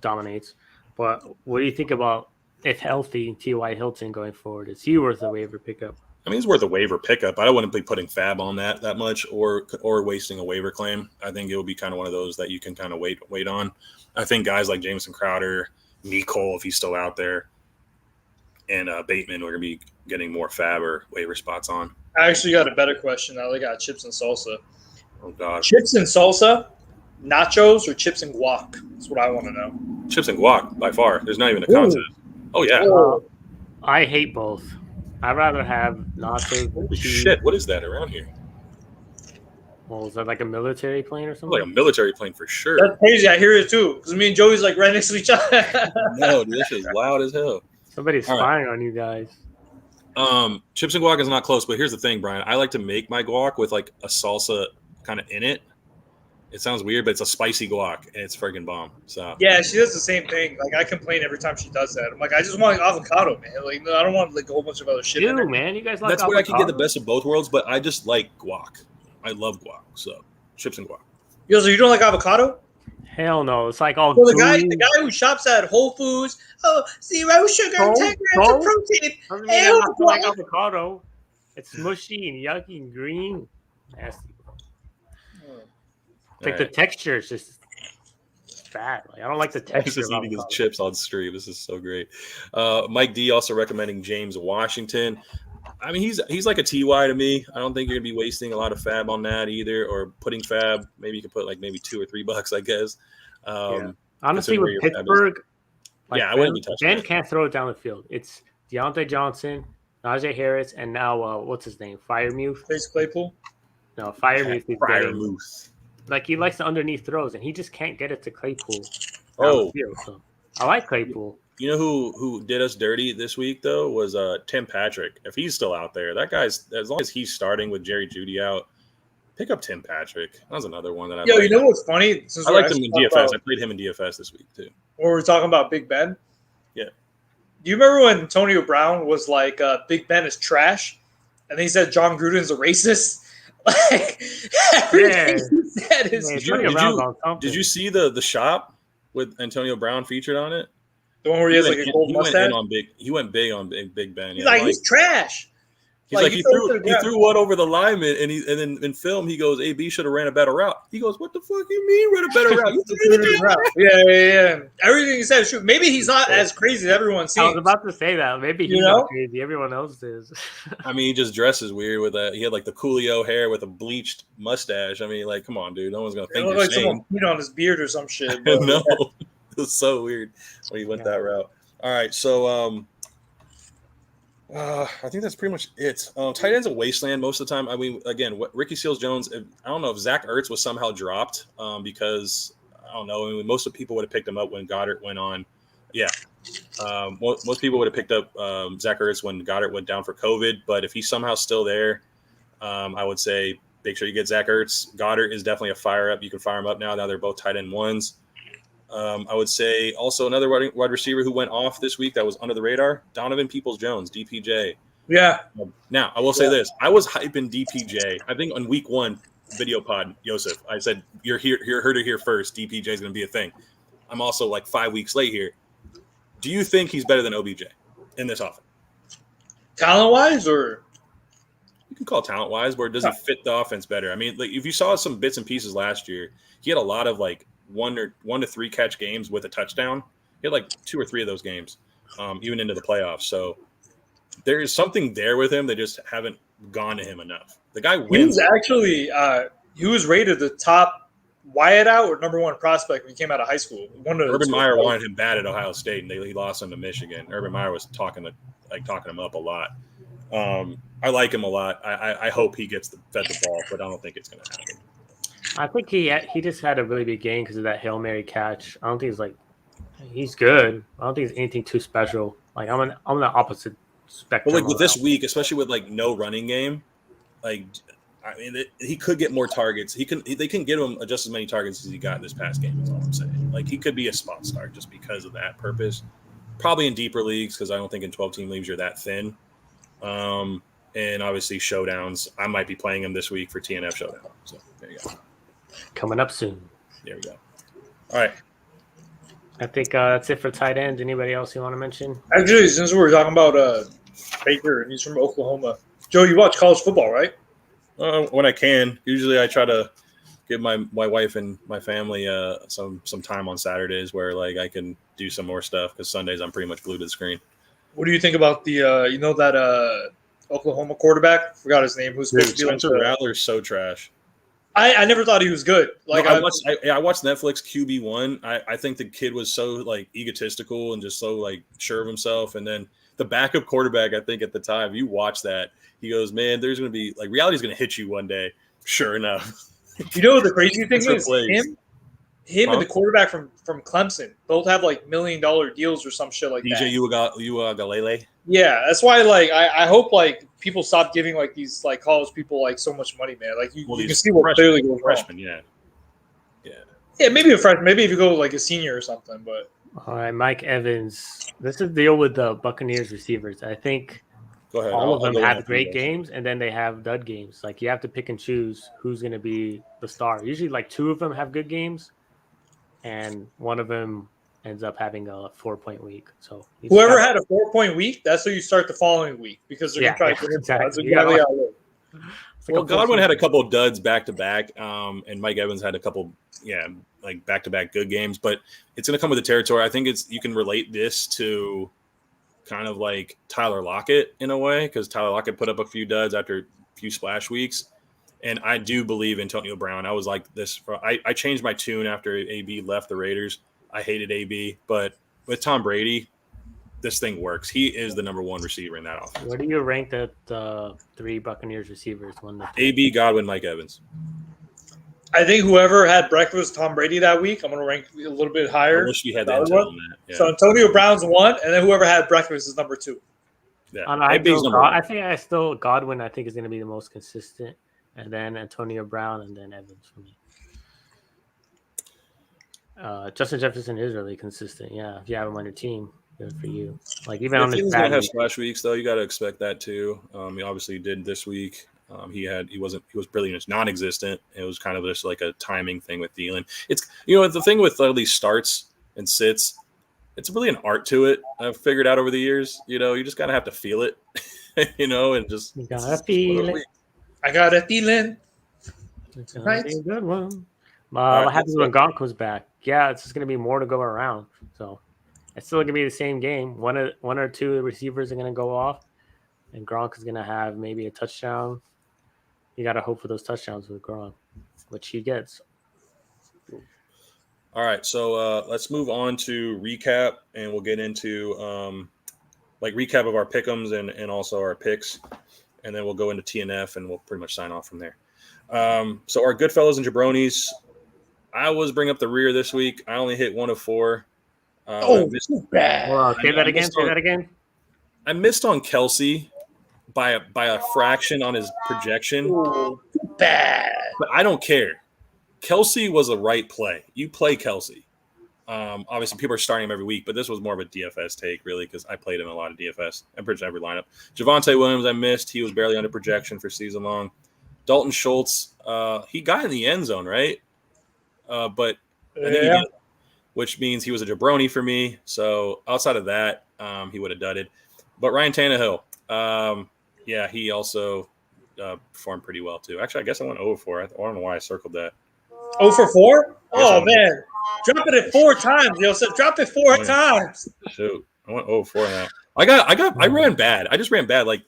dominates. But what do you think about if healthy T.Y. Hilton going forward? Is he worth a waiver pickup? I mean, he's worth a waiver pickup. I wouldn't be putting fab on that much or wasting a waiver claim. I think it would be kind of one of those that you can kind of wait on. I think guys like Jamison Crowder, Nicole, if he's still out there, and Bateman, we're going to be getting more fab or waiver spots on. I actually got a better question now. They got chips and salsa. Oh, God. Chips and salsa, nachos, or chips and guac? That's what I want to know. Chips and guac, by far. There's not even a contest. Oh, yeah. I hate both. I'd rather have nachos. Holy shit, what is that around here? Well, is that like a military plane or something? Like a military plane for sure. That's crazy. I hear it too. Because me and Joey's like right next to each other. No, dude, this is loud as hell. Somebody's spying on you guys. Chips and guac is not close, but here's the thing, Brian. I like to make my guac with like a salsa kind of in it. It sounds weird, but it's a spicy guac, and it's freaking bomb. So yeah, she does the same thing. Like I complain every time she does that. I'm like, I just want like avocado, man. Like no, I don't want like a whole bunch of other shit. Dude, man, you guys like that's avocado? where I can get the best of both worlds, but I just like guac. I love guac, so chips and guac. Yo, so you don't like avocado? Hell no, it's like all. Well, the guy who shops at Whole Foods, 0 sugar, 10 grams of protein. I like avocado. It's mushy and yucky and green. Nasty. It's like the texture is just bad. Like I don't like the texture. Just eating his chips on stream. This is so great. Mike D also recommending James Washington. I mean, he's like a TY to me. I don't think you're gonna be wasting a lot of fab on that either, or putting fab. Maybe you could put like maybe $2 or $3, I guess. Honestly, with Pittsburgh, like I wouldn't be touching Ben that. can't throw it down the field. It's Deontay Johnson, Najee Harris, and now what's his name? Firemuth. Chase Claypool. No, Firemuth is Firemuth. Like he likes the underneath throws, and he just can't get it to Claypool. Oh, field, so. I like Claypool. You know who did us dirty this week though was Tim Patrick. If he's still out there, that guy's as long as he's starting with Jerry Jeudy out, pick up Tim Patrick. That was another one that I. Yo, you know what's funny? I liked him in DFS. I played him in DFS this week too. When we're talking about Big Ben. Yeah. Do you remember when Antonio Brown was like, "Big Ben is trash," and then he said John Gruden's a racist? Like everything he said is. Did you see the shop with Antonio Brown featured on it? The one where he has like a gold mustache. He went big on Big Ben. He's like, he's trash. He's like he threw one over the lineman, and then in film he goes, AB should have ran a better route. He goes, what the fuck you mean ran a better route? Yeah. Everything he said is true. Maybe he's not as crazy as everyone seems. I was about to say that. Maybe he's not crazy. Everyone else is. I mean, he just dresses weird with that. He had like the Coolio hair with a bleached mustache. I mean, like, come on, dude. No one's gonna think you're like someone peed on his beard or some shit. No, it was so weird when he went that route. All right, so I think that's pretty much it. Tight end's a wasteland most of the time. I mean, again, Ricky Seals-Jones, I don't know if Zach Ertz was somehow dropped because, I don't know, I mean, most of the people would have picked him up when Goddard went on. Yeah. Most people would have picked up Zach Ertz when Goddard went down for COVID, but if he's somehow still there, I would say make sure you get Zach Ertz. Goddard is definitely a fire up. You can fire him up now. Now they're both tight end ones. I would say also another wide receiver who went off this week that was under the radar, Donovan Peoples-Jones, DPJ. Yeah. Now, I will say this. I was hyping DPJ. I think on week 1 video pod, Joseph, I said, you're heard it here first. DPJ is going to be a thing. I'm also like 5 weeks late here. Do you think he's better than OBJ in this offense? Talent-wise, or? You can call talent-wise, but does he fit the offense better? I mean, like if you saw some bits and pieces last year, he had a lot of like 1 to 3 catch games with a touchdown. He had like 2 or 3 of those games, even into the playoffs. So there is something there with him. They just haven't gone to him enough. The guy wins. He was actually he was rated the top wideout or number 1 prospect when he came out of high school. Urban Meyer wanted him bad at Ohio State, and he lost him to Michigan. Urban Meyer was talking him up a lot. I like him a lot. I hope he gets fed the ball, but I don't think it's going to happen. I think he just had a really big game because of that Hail Mary catch. I don't think he's good. I don't think it's anything too special. Like I'm on the opposite spectrum. But like with this week, especially with like no running game, like I mean he could get more targets. They can give him just as many targets as he got in this past game. Is all I'm saying. Like he could be a spot start just because of that purpose. Probably in deeper leagues because I don't think in 12-team leagues you're that thin. And obviously showdowns. I might be playing him this week for TNF showdown. So there you go. Coming up soon. There we go. All right. I think that's it for tight ends. Anybody else you want to mention? Actually, since we're talking about Baker and he's from Oklahoma, Joe, you watch college football, right? When I can. Usually I try to give my wife and my family some time on Saturdays where like I can do some more stuff because Sundays I'm pretty much glued to the screen. What do you think about the that Oklahoma quarterback? Forgot his name. Who's supposed to be Spencer Rattler's so trash. I never thought he was good. Like no, I watched Netflix QB1. I think the kid was so like egotistical and just so like sure of himself. And then the backup quarterback, I think at the time, you watch that, he goes, "Man, there's going to be like reality's going to hit you one day." Sure enough. You know what the crazy thing is? Him and the quarterback from Clemson both have like $1 million deals or some shit like that. DJ Uiagalelei. Yeah, that's why like I hope like people stop giving like these like college people like so much money, man. Like you can see what clearly goes wrong. Yeah. Maybe a freshman. Maybe if you go like a senior or something. But all right, Mike Evans. This is the deal with the Buccaneers receivers. I think all of them have great games, and then they have dud games. Like you have to pick and choose who's going to be the star. Usually, like 2 of them have good games, and one of them ends up having a 4-point week. So whoever had a 4-point week, that's who you start the following week because they're going to try to exactly. Well, Godwin had a couple of duds back to back, and Mike Evans had a couple, like back to back good games. But it's going to come with the territory. I think you can relate this to kind of like Tyler Lockett in a way because Tyler Lockett put up a few duds after a few splash weeks. And I do believe Antonio Brown. I was like this. I changed my tune after AB left the Raiders. I hated AB, but with Tom Brady, this thing works. He is the number 1 receiver in that offense. Where do you rank the 3 Buccaneers receivers? AB, Godwin, Mike Evans. I think whoever had breakfast with Tom Brady that week, I'm going to rank a little bit higher. I wish we had that intel on that. Yeah. So Antonio Brown's 1, and then whoever had breakfast is number 2. Yeah, I think Godwin. I think is going to be the most consistent. And then Antonio Brown, and then Evans for me. Justin Jefferson is really consistent. Yeah, if you have him on your team, good for you. Like even on his bad have splash weeks, though, you got to expect that too. He obviously did this week. He was brilliant, non-existent. It was kind of just like a timing thing with Thielen. It's the thing with all these starts and sits. it's really an art to it. I've figured out over the years. You just gotta have to feel it. And just You gotta feel it. I got a feeling. It's Right. a good one. right, What happens when Gronk comes back? Yeah, it's just gonna be more to go around. So it's still gonna be the same game. One or two receivers are gonna go off, and Gronk is gonna have maybe a touchdown. You gotta hope for those touchdowns with Gronk, which he gets. All right, so let's move on to recap, and we'll get into recap of our pick'ems and also our picks, and then we'll go into TNF and we'll pretty much sign off from there. So our Goodfellas and Jabronis, I was bringing up the rear this week. I only hit 1 of 4. Too bad. Say that again. I missed on Kelsey by a fraction on his projection. Too bad. But I don't care. Kelsey was a right play. You play Kelsey. Obviously, people are starting him every week, but this was more of a DFS take, really, because I played him in a lot of DFS. I'm pretty much every lineup. Javonte Williams, I missed. He was barely under projection for season long. Dalton Schultz, he got in the end zone, right? But I think he did, which means he was a jabroni for me. So outside of that, he would have dudded. But Ryan Tannehill, he also performed pretty well too. Actually, I guess I went 0-4. I don't know why I circled that. 0 for 4? Oh, man. Drop it 4 times, Joseph. Drop it 4 times. Shoot. I went 0-4 on that. I ran bad. I just ran bad. Like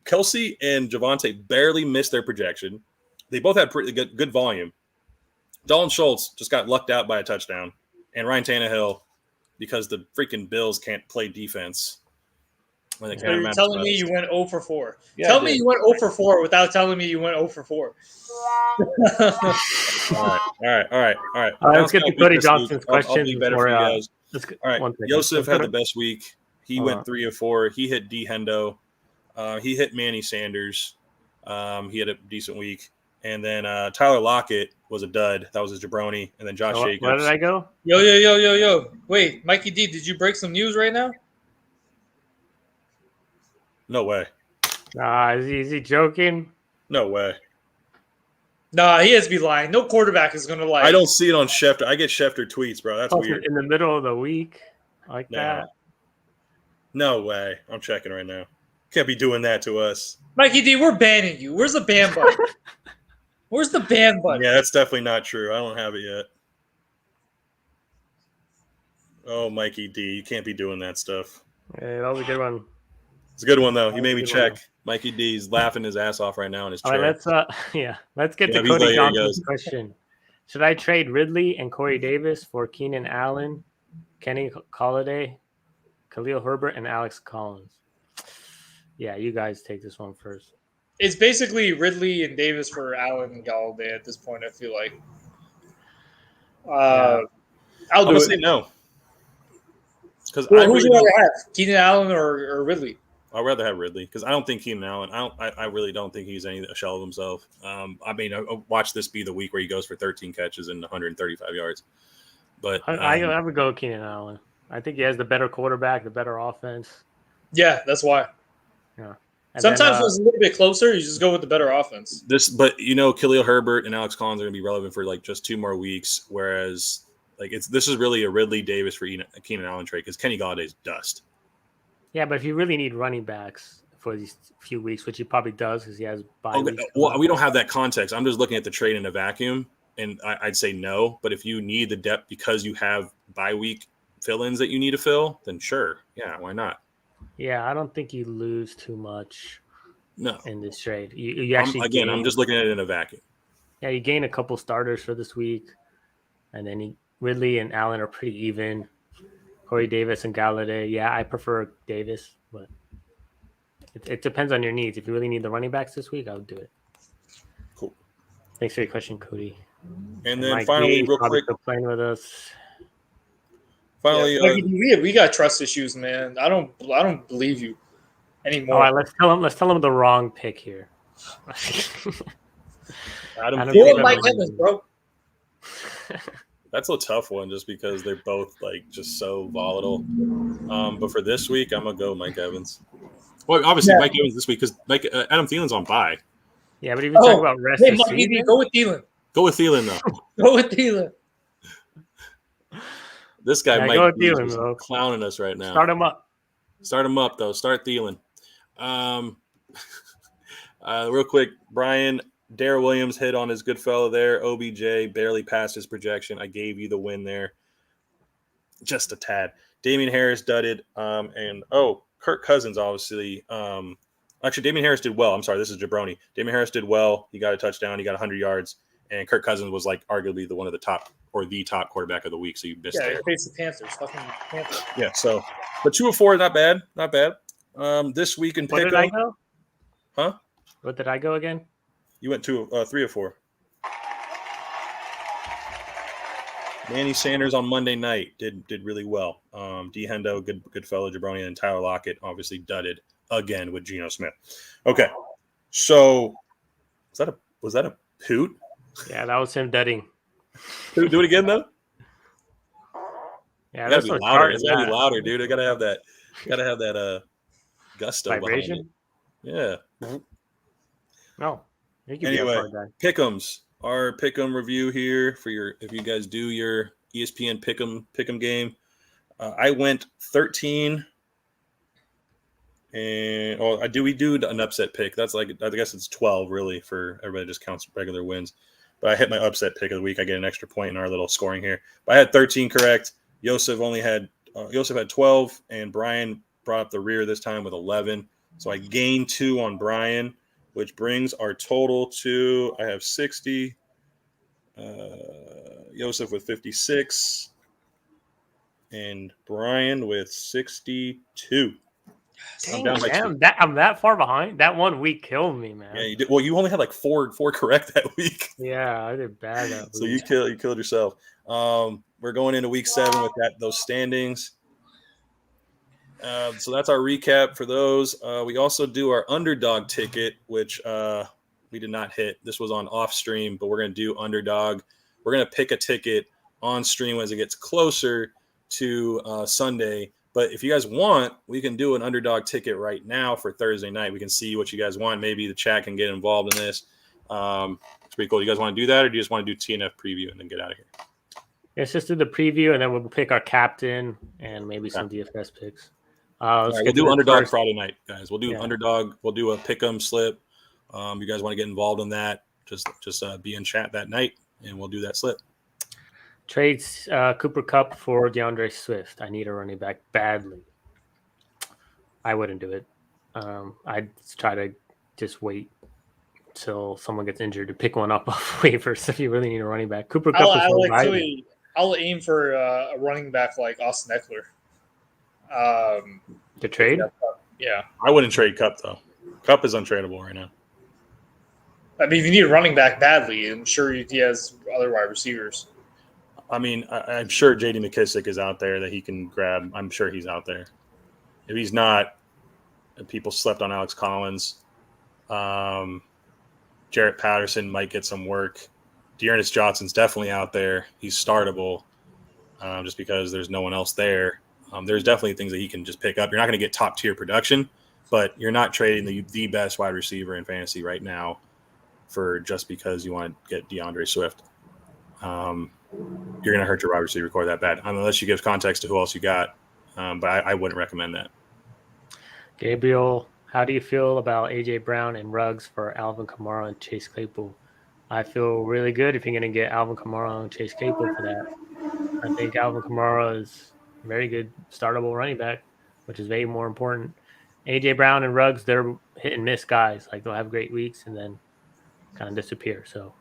Kelsey and Javonte barely missed their projection. They both had pretty good volume. Dalton Schultz just got lucked out by a touchdown. And Ryan Tannehill, because the freaking Bills can't play defense. So you're telling me you went 0 for 4. Yeah, Tell me you went 0 for 4 without telling me you went 0 for 4. All right. Let's get to Cody Johnson's question. I'll be better for you guys. All right. Yosef had the best week. He went 3 of 4. He hit D Hendo. He hit Manny Sanders. He had a decent week. And then Tyler Lockett was a dud. That was his jabroni. And then Josh Jacobs. Where did I go? Yo. Wait, Mikey D, did you break some news right now? No way. Is he joking? No way. Nah, he has to be lying. No quarterback is going to lie. I don't see it on Schefter. I get Schefter tweets, bro. That's weird. In the middle of the week like that? No way. I'm checking right now. Can't be doing that to us. Mikey D, we're banning you. Where's the ban button? Where's the ban button? Yeah, that's definitely not true. I don't have it yet. Oh, Mikey D, you can't be doing that stuff. Hey, that was a good one. It's a good one, though. He made me check. Mikey D's laughing his ass off right now in his chair. All right, let's get to Cody Johnson's question. Should I trade Ridley and Corey Davis for Keenan Allen, Kenny Golladay, Khalil Herbert, and Alex Collins? Yeah, you guys take this one first. It's basically Ridley and Davis for Allen and Golladay at this point, I feel like. I'll do it. Say no. Who would you rather have, Keenan Allen or Ridley? I'd rather have Ridley because I don't think Keenan Allen. I really don't think he's a shell of himself. I watch this be the week where he goes for 13 catches and 135 yards. But I would go with Keenan Allen. I think he has the better quarterback, the better offense. Yeah, that's why. Yeah. Sometimes when it's a little bit closer, you just go with the better offense. But Khalil Herbert and Alex Collins are going to be relevant for just 2 more weeks, whereas this is really a Ridley Davis for Keenan Allen trade because Kenny Galladay's dust. Yeah, but if you really need running backs for these few weeks, which he probably does because he has bye weeks. Well, we don't have that context. I'm just looking at the trade in a vacuum, and I'd say no. But if you need the depth because you have bye week fill-ins that you need to fill, then sure. Yeah, why not? Yeah, I don't think you lose too much in this trade. You actually I'm just looking at it in a vacuum. Yeah, you gain a couple starters for this week, and then Ridley and Allen are pretty even. Corey Davis and Galladay. Yeah, I prefer Davis, but it depends on your needs. If you really need the running backs this week, I would do it. Cool. Thanks for your question, Cody. And then finally, real quick, playing with us. Finally, we got trust issues, man. I don't believe you anymore. All right, let's tell him the wrong pick here. Mike Evans, bro. That's a tough one just because they're both just so volatile. But for this week, I'm gonna go Mike Evans. Well, obviously Mike Evans this week because Adam Thielen's on bye. Yeah, but even talking about rest of season. Go with Thielen. Go with Thielen though. Go with Thielen. This guy go Mike with Thielen, is bro. clowning us right now. Start him up. Start him up, though. Start Thielen. Real quick, Brian, Daryl Williams hit on his good fellow there. OBJ barely passed his projection. I gave you the win there. Just a tad. Damian Harris dudded. Kirk Cousins, obviously. Actually, Damian Harris did well. I'm sorry, this is Jabroni. Damian Harris did well. He got a touchdown. He got 100 yards. And Kirk Cousins was like arguably the top quarterback of the week. So you missed it. Yeah, face the Panthers. Fucking Panthers. Yeah, so but 2 of 4 is not bad. Not bad. This week in Where did I Pick'em. go? Huh? What did I go again? You went 3 of 4. Manny Sanders on Monday night did really well. D Hendo, good fellow, Jabroni, and Tyler Lockett obviously dudded again with Geno Smith. Okay, so was that a hoot? Yeah, that was him dudding. Do it again though. Yeah, It's that's gotta be louder. It's gotta be louder, dude. I gotta have that gusto vibration. Behind it. Yeah. No. Anyway, Pick'ems. Our Pick'em review here for if you guys do your ESPN Pick'em game. I went 13, and we do an upset pick. That's like, I guess it's 12 really for everybody. Just counts regular wins. But I hit my upset pick of the week. I get an extra point in our little scoring here. But I had 13 correct. Yosef had 12, and Brian brought up the rear this time with 11. So I gained 2 on Brian, which brings our total to, I have 60, Yosef with 56, and Brian with 62. Dang, I'm that far behind. That 1 week killed me, man. Yeah, you did. Well, you only had like four correct that week. Yeah, I did bad that week. So you killed yourself. We're going into week 7 with those standings. So that's our recap for those. We also do our underdog ticket, which we did not hit. This was on off stream, but we're going to do underdog. We're going to pick a ticket on stream as it gets closer to Sunday. But if you guys want, we can do an underdog ticket right now for Thursday night. We can see what you guys want. Maybe the chat can get involved in this. It's pretty cool. You guys want to do that, or do you just want to do TNF preview and then get out of here? Let's just do the preview, and then we'll pick our captain and maybe some DFS picks. Right, we'll do underdog Friday night, guys. We'll do underdog. We'll do a pick'em slip. You guys want to get involved in that? Just be in chat that night, and we'll do that slip. Trades Cooper Kupp for DeAndre Swift. I need a running back badly. I wouldn't do it. I'd try to just wait till someone gets injured to pick one up off waivers if you really need a running back. Cooper Kupp I'll aim for a running back like Austin Eckler. To trade? Yeah. I wouldn't trade Kupp, though. Kupp is untradeable right now. I mean, if you need a running back badly, I'm sure he has other wide receivers. I mean, I'm sure J.D. McKissick is out there that he can grab. I'm sure he's out there. If he's not, people slept on Alex Collins. Jarrett Patterson might get some work. Dearness Johnson's definitely out there. He's startable just because there's no one else there. There's definitely things that he can just pick up. You're not going to get top-tier production, but you're not trading the best wide receiver in fantasy right now for just because you want to get DeAndre Swift. You're going to hurt your wide receiver core that bad, unless you give context to who else you got. But I wouldn't recommend that. Gabriel, how do you feel about A.J. Brown and Ruggs for Alvin Kamara and Chase Claypool? I feel really good if you're going to get Alvin Kamara and Chase Claypool for that. I think Alvin Kamara is a very good startable running back, which is way more important. A.J. Brown and Ruggs, they're hit and miss guys. Like, they'll have great weeks and then kind of disappear. So,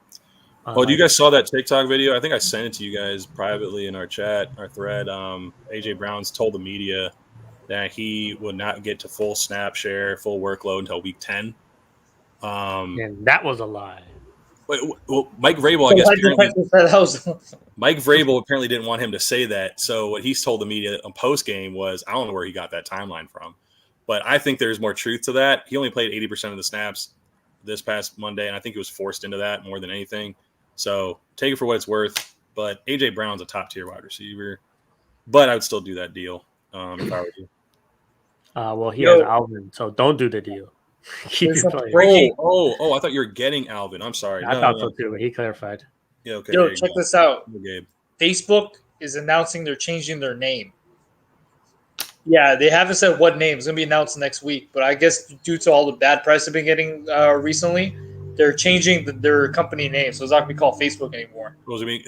you guys saw that TikTok video? I think I sent it to you guys privately in our chat, our thread. A.J. Brown's told the media that he would not get to full snap share, full workload until week 10. And that was a lie. Well, Mike Vrabel, I guess. Mike Vrabel apparently didn't want him to say that. So what he's told the media on post game was, I don't know where he got that timeline from, but I think there's more truth to that. He only played 80% of the snaps this past Monday, and I think he was forced into that more than anything. So take it for what it's worth. But A.J. Brown's a top-tier wide receiver. But I would still do that deal if I were you. Well, he has Alvin, so don't do the deal. Keep your player. Oh, I thought you were getting Alvin. I'm sorry. I thought so too, but he clarified. Yeah, okay. Yo, check this out. Facebook is announcing they're changing their name. Yeah, they haven't said what name. It's going to be announced next week. But I guess due to all the bad press they've been getting recently, they're changing their company name. So it's not going to be called Facebook anymore. What does it mean?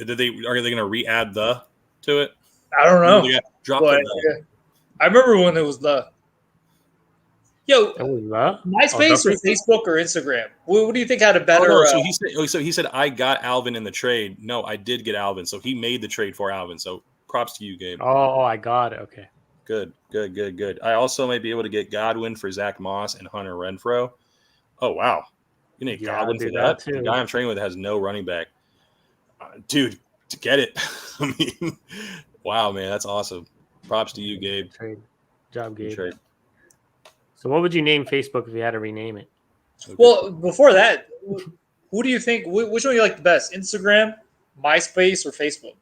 Are they going to re-add the to it? I don't know. Drop the. I remember when it was the. Yo, MySpace or Facebook or Instagram? What do you think had a better? So he said I got Alvin in the trade. No, I did get Alvin. So he made the trade for Alvin. So props to you, Gabe. Oh, I got it. Okay. Good. I also might be able to get Godwin for Zach Moss and Hunter Renfrow. Oh wow, you need Godwin for that? The guy I'm training with has no running back. Dude, to get it. I mean, wow, man, that's awesome. Props to you, Gabe. Trade. Job, Gabe. Trade. So what would you name Facebook if you had to rename it? Okay. Well, before that, who do you think, which one do you like the best? Instagram, MySpace, or Facebook?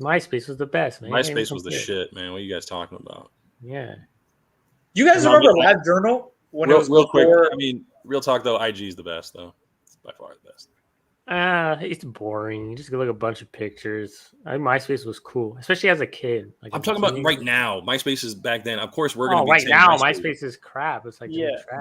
MySpace was the best, man. MySpace was the shit, man. What are you guys talking about? Yeah. You guys remember LiveJournal? When it was real quick. I mean, real talk, though, IG is the best, though. It's by far the best. It's boring. You just look at a bunch of pictures. MySpace was cool, especially as a kid. Like I'm talking about right now. MySpace is back then. Of course, we're going to be right now. MySpace is crap. It's like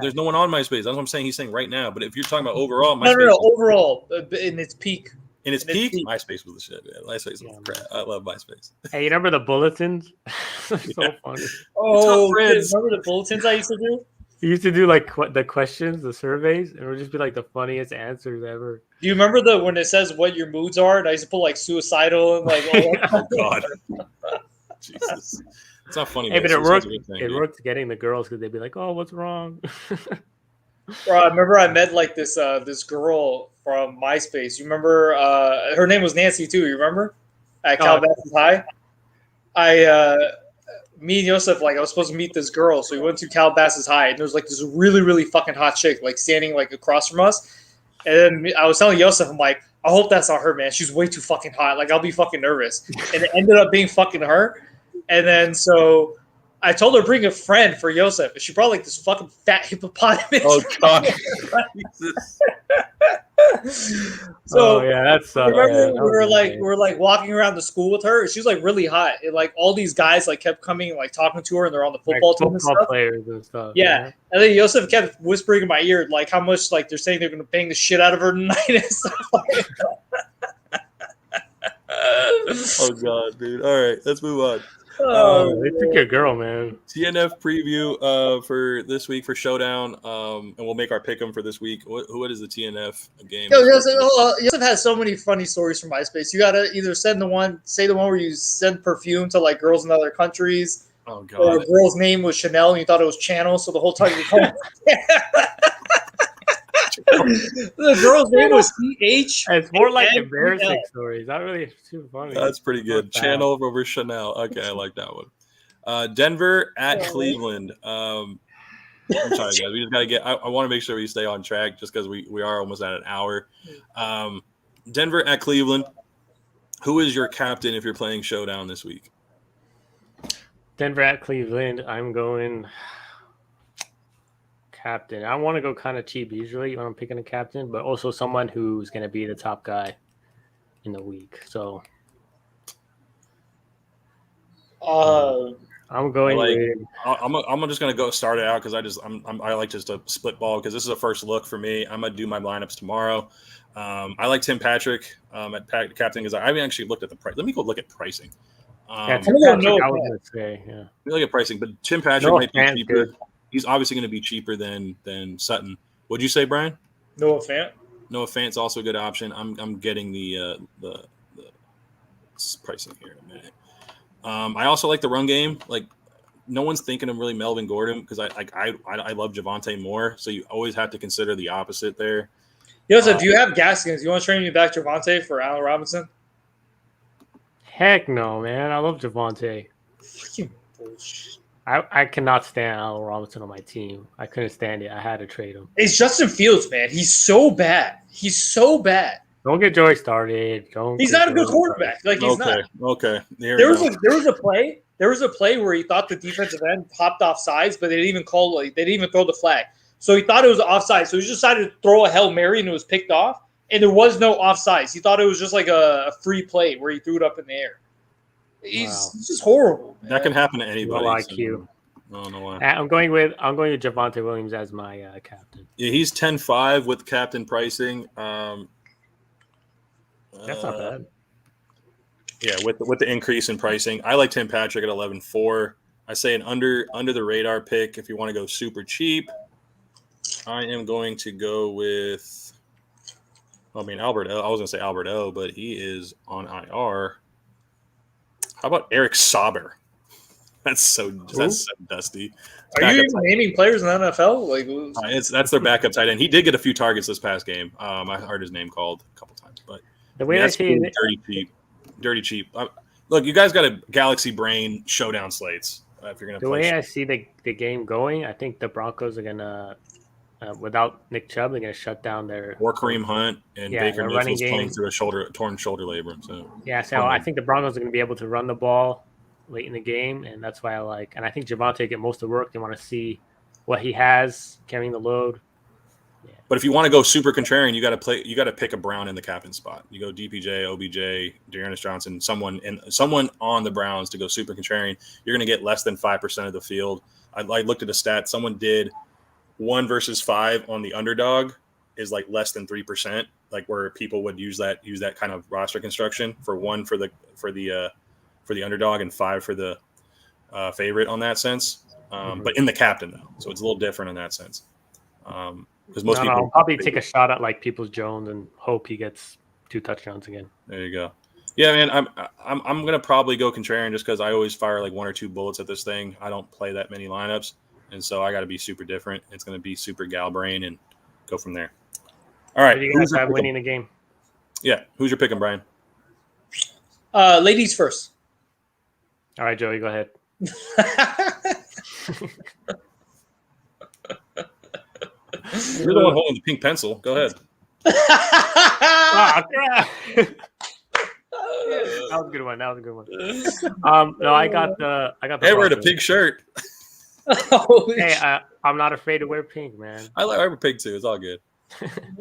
There's no one on MySpace. That's what I'm saying. He's saying right now. But if you're talking about overall, MySpace no, overall in its peak. In its peak, MySpace was the shit. Man. MySpace was crap. I love MySpace. Hey, you remember the bulletins? So funny. Oh, remember the bulletins I used to do? You used to do like the questions, the surveys, and it would just be like the funniest answers ever. Do you remember when it says what your moods are? And I used to put like suicidal and like all that. Oh God, Jesus, it's not funny. Hey, but it worked. It worked getting the girls because they'd be like, "Oh, what's wrong?" Bro, I remember I met like this girl from MySpace. You remember? Her name was Nancy too. You remember? At Calabasas High. Me and Yosef, like, I was supposed to meet this girl, so we went to Calabasas High, and there was like this really, really fucking hot chick, like standing like across from us. And then I was telling Yosef, I'm like, I hope that's not her, man. She's way too fucking hot. Like, I'll be fucking nervous. And it ended up being fucking her. And then so I told her to bring a friend for Yosef, and she brought like this fucking fat hippopotamus. Oh God. So that's remember we were like walking around the school with her. She was like really hot, and like all these guys like kept coming and like talking to her, and they're on the football team and stuff. Players and stuff. Yeah, and then Yosef kept whispering in my ear like how much like they're saying they're going to bang the shit out of her tonight and stuff like that. Oh God, dude! All right, let's move on. They took your girl, man. TNF preview for this week for Showdown, and we'll make our pick 'em for this week. What is the TNF game? Yosef has so many funny stories from MySpace. You gotta either say the one where you send perfume to like girls in other countries. Oh God! Or a girl's name was Chanel, and you thought it was Channel, so the whole time you called. The girl's name was CH. It's more like embarrassing stories. Not really too funny. That's pretty good. Channel over Chanel. Okay, I like that one. Denver at Cleveland. I'm sorry, guys. We just gotta get. I want to make sure we stay on track, just because we are almost at an hour. Denver at Cleveland. Who is your captain if you're playing Showdown this week? Denver at Cleveland. I'm going captain. I want to go kind of cheap usually when I'm picking a captain, but also someone who's going to be the top guy in the week. So I'm going. I'm just going to go start it out because I like just a split ball because this is a first look for me. I'm going to do my lineups tomorrow. I like Tim Patrick at captain because I haven't actually looked at the price. Let me go look at pricing. Tim Patrick, I was going to say, yeah. Let me look at pricing, but Tim Patrick might be cheaper. Good. He's obviously going to be cheaper than Sutton. What'd you say, Brian? Noah Fant. Noah Fant's also a good option. I'm getting the pricing here in a minute. I also like the run game. Like no one's thinking of really Melvin Gordon because I love Javonte more. So you always have to consider the opposite there. Joseph, do you have Gaskins? You want to trade me back Javonte for Allen Robinson? Heck no, man. I love Javonte. Fucking bullshit. I cannot stand Allen Robinson on my team. I couldn't stand it. I had to trade him. It's Justin Fields, man. He's so bad. Don't get Joey started. He's not a good quarterback. Like he's not. Okay. There was a play. There was a play where he thought the defensive end popped off sides, but they didn't even throw the flag. So he thought it was offside. So he just decided to throw a Hail Mary and it was picked off. And there was no offsides. He thought it was just like a free play where he threw it up in the air. He's just horrible. Man. That can happen to anybody. Low IQ. I don't know why. I'm going with Javonte Williams as my captain. Yeah, he's 10-5 with captain pricing. That's not bad. Yeah, with the increase in pricing, I like Tim Patrick at 11-4. I say an under the radar pick if you want to go super cheap. I am going to go with. I mean, Albert O. I was going to say Albert O, but he is on IR. How about Eric Sauber? That's so dusty. Are you even naming players in the NFL? That's their backup tight end. He did get a few targets this past game. I heard his name called a couple times, but the way I see it, dirty cheap. Look, you guys got a galaxy brain showdown slates. If you're gonna the way I see the game going, I think the Broncos are gonna. Without Nick Chubb, they're going to shut down their or Kareem Hunt and Baker Mayfield's playing through a torn shoulder labrum. So I think the Broncos are going to be able to run the ball late in the game, and that's why and I think Javonte get most of the work. They want to see what he has carrying the load. Yeah. But if you want to go super contrarian, you got to pick a Brown in the captain spot. You go DPJ, OBJ, Dearness Johnson, someone on the Browns to go super contrarian. You're going to get less than 5% of the field. I looked at a stat. Someone did 1 versus 5 on the underdog is like less than 3%, like where people would use that kind of roster construction for 1 for the underdog and 5 for the favorite on that sense. But in the captain though, so it's a little different in that sense. Because most people I'll probably take a shot at like Peoples Jones and hope he gets 2 touchdowns again. There you go. Yeah, man, I'm gonna probably go contrarian just because I always fire like 1 or 2 bullets at this thing. I don't play that many lineups. And so I got to be super different. It's going to be super gal brain and go from there. All right. Who do you guys have winning the game? Yeah. Who's your picking, Brian? Ladies first. All right, Joey, go ahead. You're the one holding the pink pencil. Go ahead. Oh, crap. That was a good one. No, I got the. Hey, we're in a pink shirt. Hey, I'm not afraid to wear pink, man. I wear pink too. It's all good.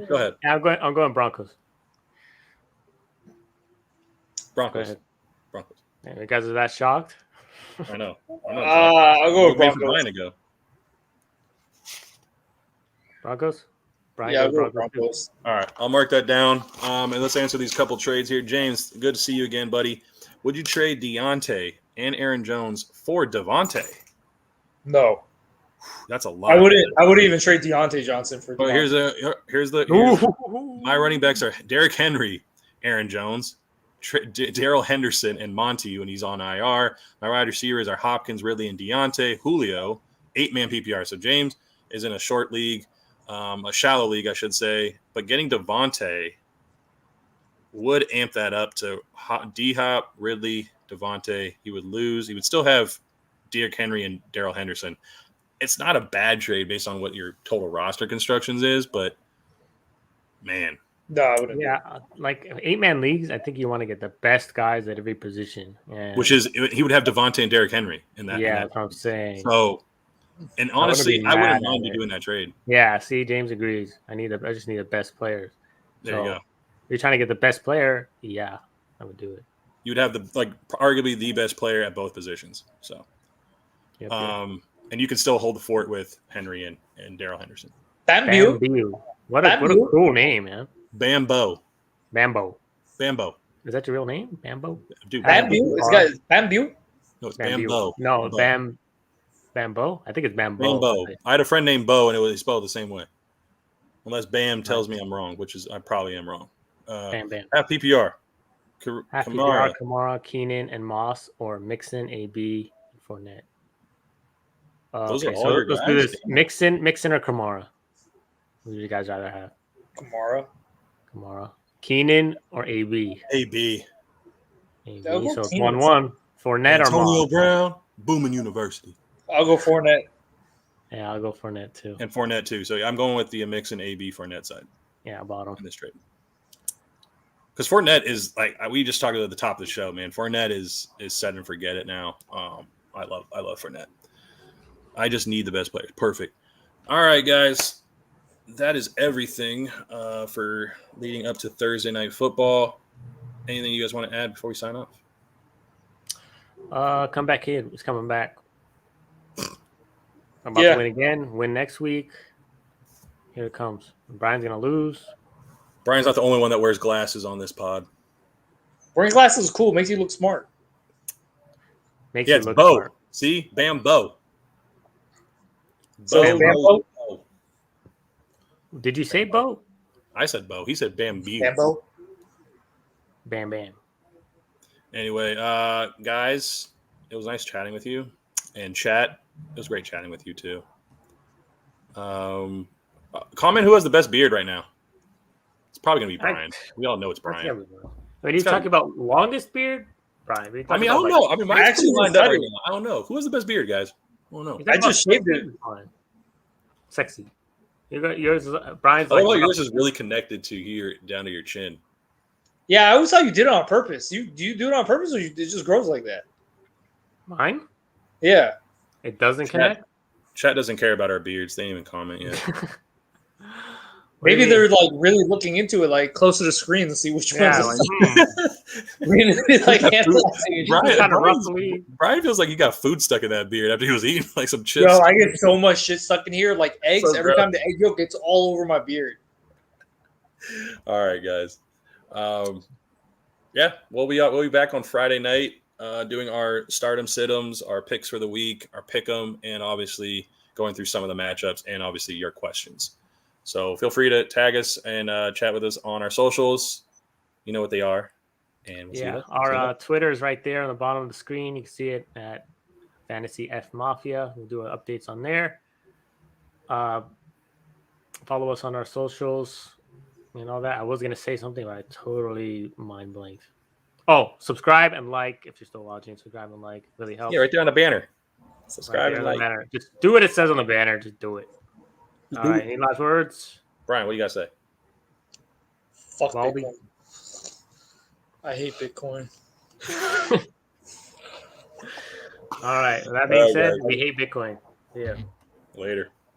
Go ahead. Yeah, I'm going Broncos. Broncos. Yeah, you guys are that shocked? I know. I'll go with Broncos. Brian to go. Broncos? Brian, yeah, I'll go with Broncos. All right, I'll mark that down. And let's answer these couple trades here. James, good to see you again, buddy. Would you trade Deontay and Aaron Jones for Devontae? No, that's a lot. I wouldn't even trade Deontay Johnson for. Devontae. Here's my running backs are Derrick Henry, Aaron Jones, Daryl Henderson, and Monty when he's on IR. My wide receivers are Hopkins, Ridley, and Deontay. Julio, 8-man PPR. So James is in a short league, a shallow league, I should say. But getting Devontae would amp that up to D-Hop, Ridley, Devontae. He would lose. He would still have Derrick Henry and Daryl Henderson. It's not a bad trade based on what your total roster constructions is, but man. No, I wouldn't. Yeah, like 8-man leagues, I think you want to get the best guys at every position. And which is, he would have Devontae and Derrick Henry in that. Yeah, that's what I'm saying. So, and honestly, I wouldn't mind you doing that trade. Yeah, see, James agrees. I just need the best players. There you go. If you're trying to get the best player, yeah, I would do it. You would have arguably the best player at both positions. So, yep. And you can still hold the fort with Henry and Daryl Henderson. Bamboo. What a cool name, man. Bambo. Is that your real name? Bambo? Dude, Bamboo? Is Bamboo? No, it's Bambo. No, Bambo? I think it's Bambo. Bambo. I had a friend named Bo, and it was spelled the same way. Unless Bam tells me I'm wrong, which is I probably am wrong. Bam. Half PPR. Half PPR, Kamara, Keenan, and Moss, or Mixon, AB, Fournette. Those are all your guys. Let's do this. Mixon or Kamara? Who do you guys rather have? Kamara. Keenan or AB? AB. So it's 1-1. Fournette or Moss? Antonio Brown, Boomin University. I'll go Fournette. Yeah, I'll go Fournette too. And Fournette too. So I'm going with the Mixon AB Fournette side. Yeah, bottom in this trade. Because Fournette is we just talked about the top of the show, man. Fournette is set and forget it now. I love Fournette. I just need the best players. Perfect. All right, guys. That is everything for leading up to Thursday Night Football. Anything you guys want to add before we sign off? Comeback kid is coming back. I'm about to win again. Win next week. Here it comes. Brian's gonna lose. Brian's not the only one that wears glasses on this pod. Wearing glasses is cool. Makes you look smart. Makes you look Bo. smart. See? Bam Bo. So Bo. Did you say Bo? I said Bo. He said Bam B. Bambo. Bam Bam. Anyway, guys, it was nice chatting with you. And chat, it was great chatting with you too. Comment who has the best beard right now. It's probably gonna be Brian. We all know it's Brian. Are you talking about longest beard, Brian? I mean, I don't know. I mean, mine's actually lined up right now. I don't know. Who has the best beard, guys? I don't know. I just shaved it. Sexy. You got yours. Brian's. Oh, yours is really connected to here down to your chin. Yeah, I always thought you did it on purpose. Do you do it on purpose, or it just grows like that? Mine? Yeah. It doesn't connect. Chat doesn't care about our beards. They didn't even comment yet. Maybe they're like really looking into it, like close to the screen to see which ones. Brian feels like he got food stuck in that beard after he was eating like some chips. Yo, I get so much shit stuck in here, like eggs. Every time the egg yolk gets all over my beard. All right, guys. Yeah, we'll be back on Friday night doing our stardom sit-ems, our picks for the week, our pick-em, and obviously going through some of the matchups and obviously your questions. So feel free to tag us and chat with us on our socials. You know what they are. And our Twitter is right there on the bottom of the screen. You can see it at Fantasy F Mafia. We'll do updates on there. Follow us on our socials and all that. I was going to say something, but I totally mind blanked. Oh, subscribe and like if you're still watching. Subscribe and like really helps. Yeah, right there on the banner. Subscribe and like. Just do what it says on the banner. Just do it. All right. Any last words? Brian, what do you guys say? Fuck Bitcoin. I hate Bitcoin. All right. With that being said, we hate Bitcoin. Yeah. Later.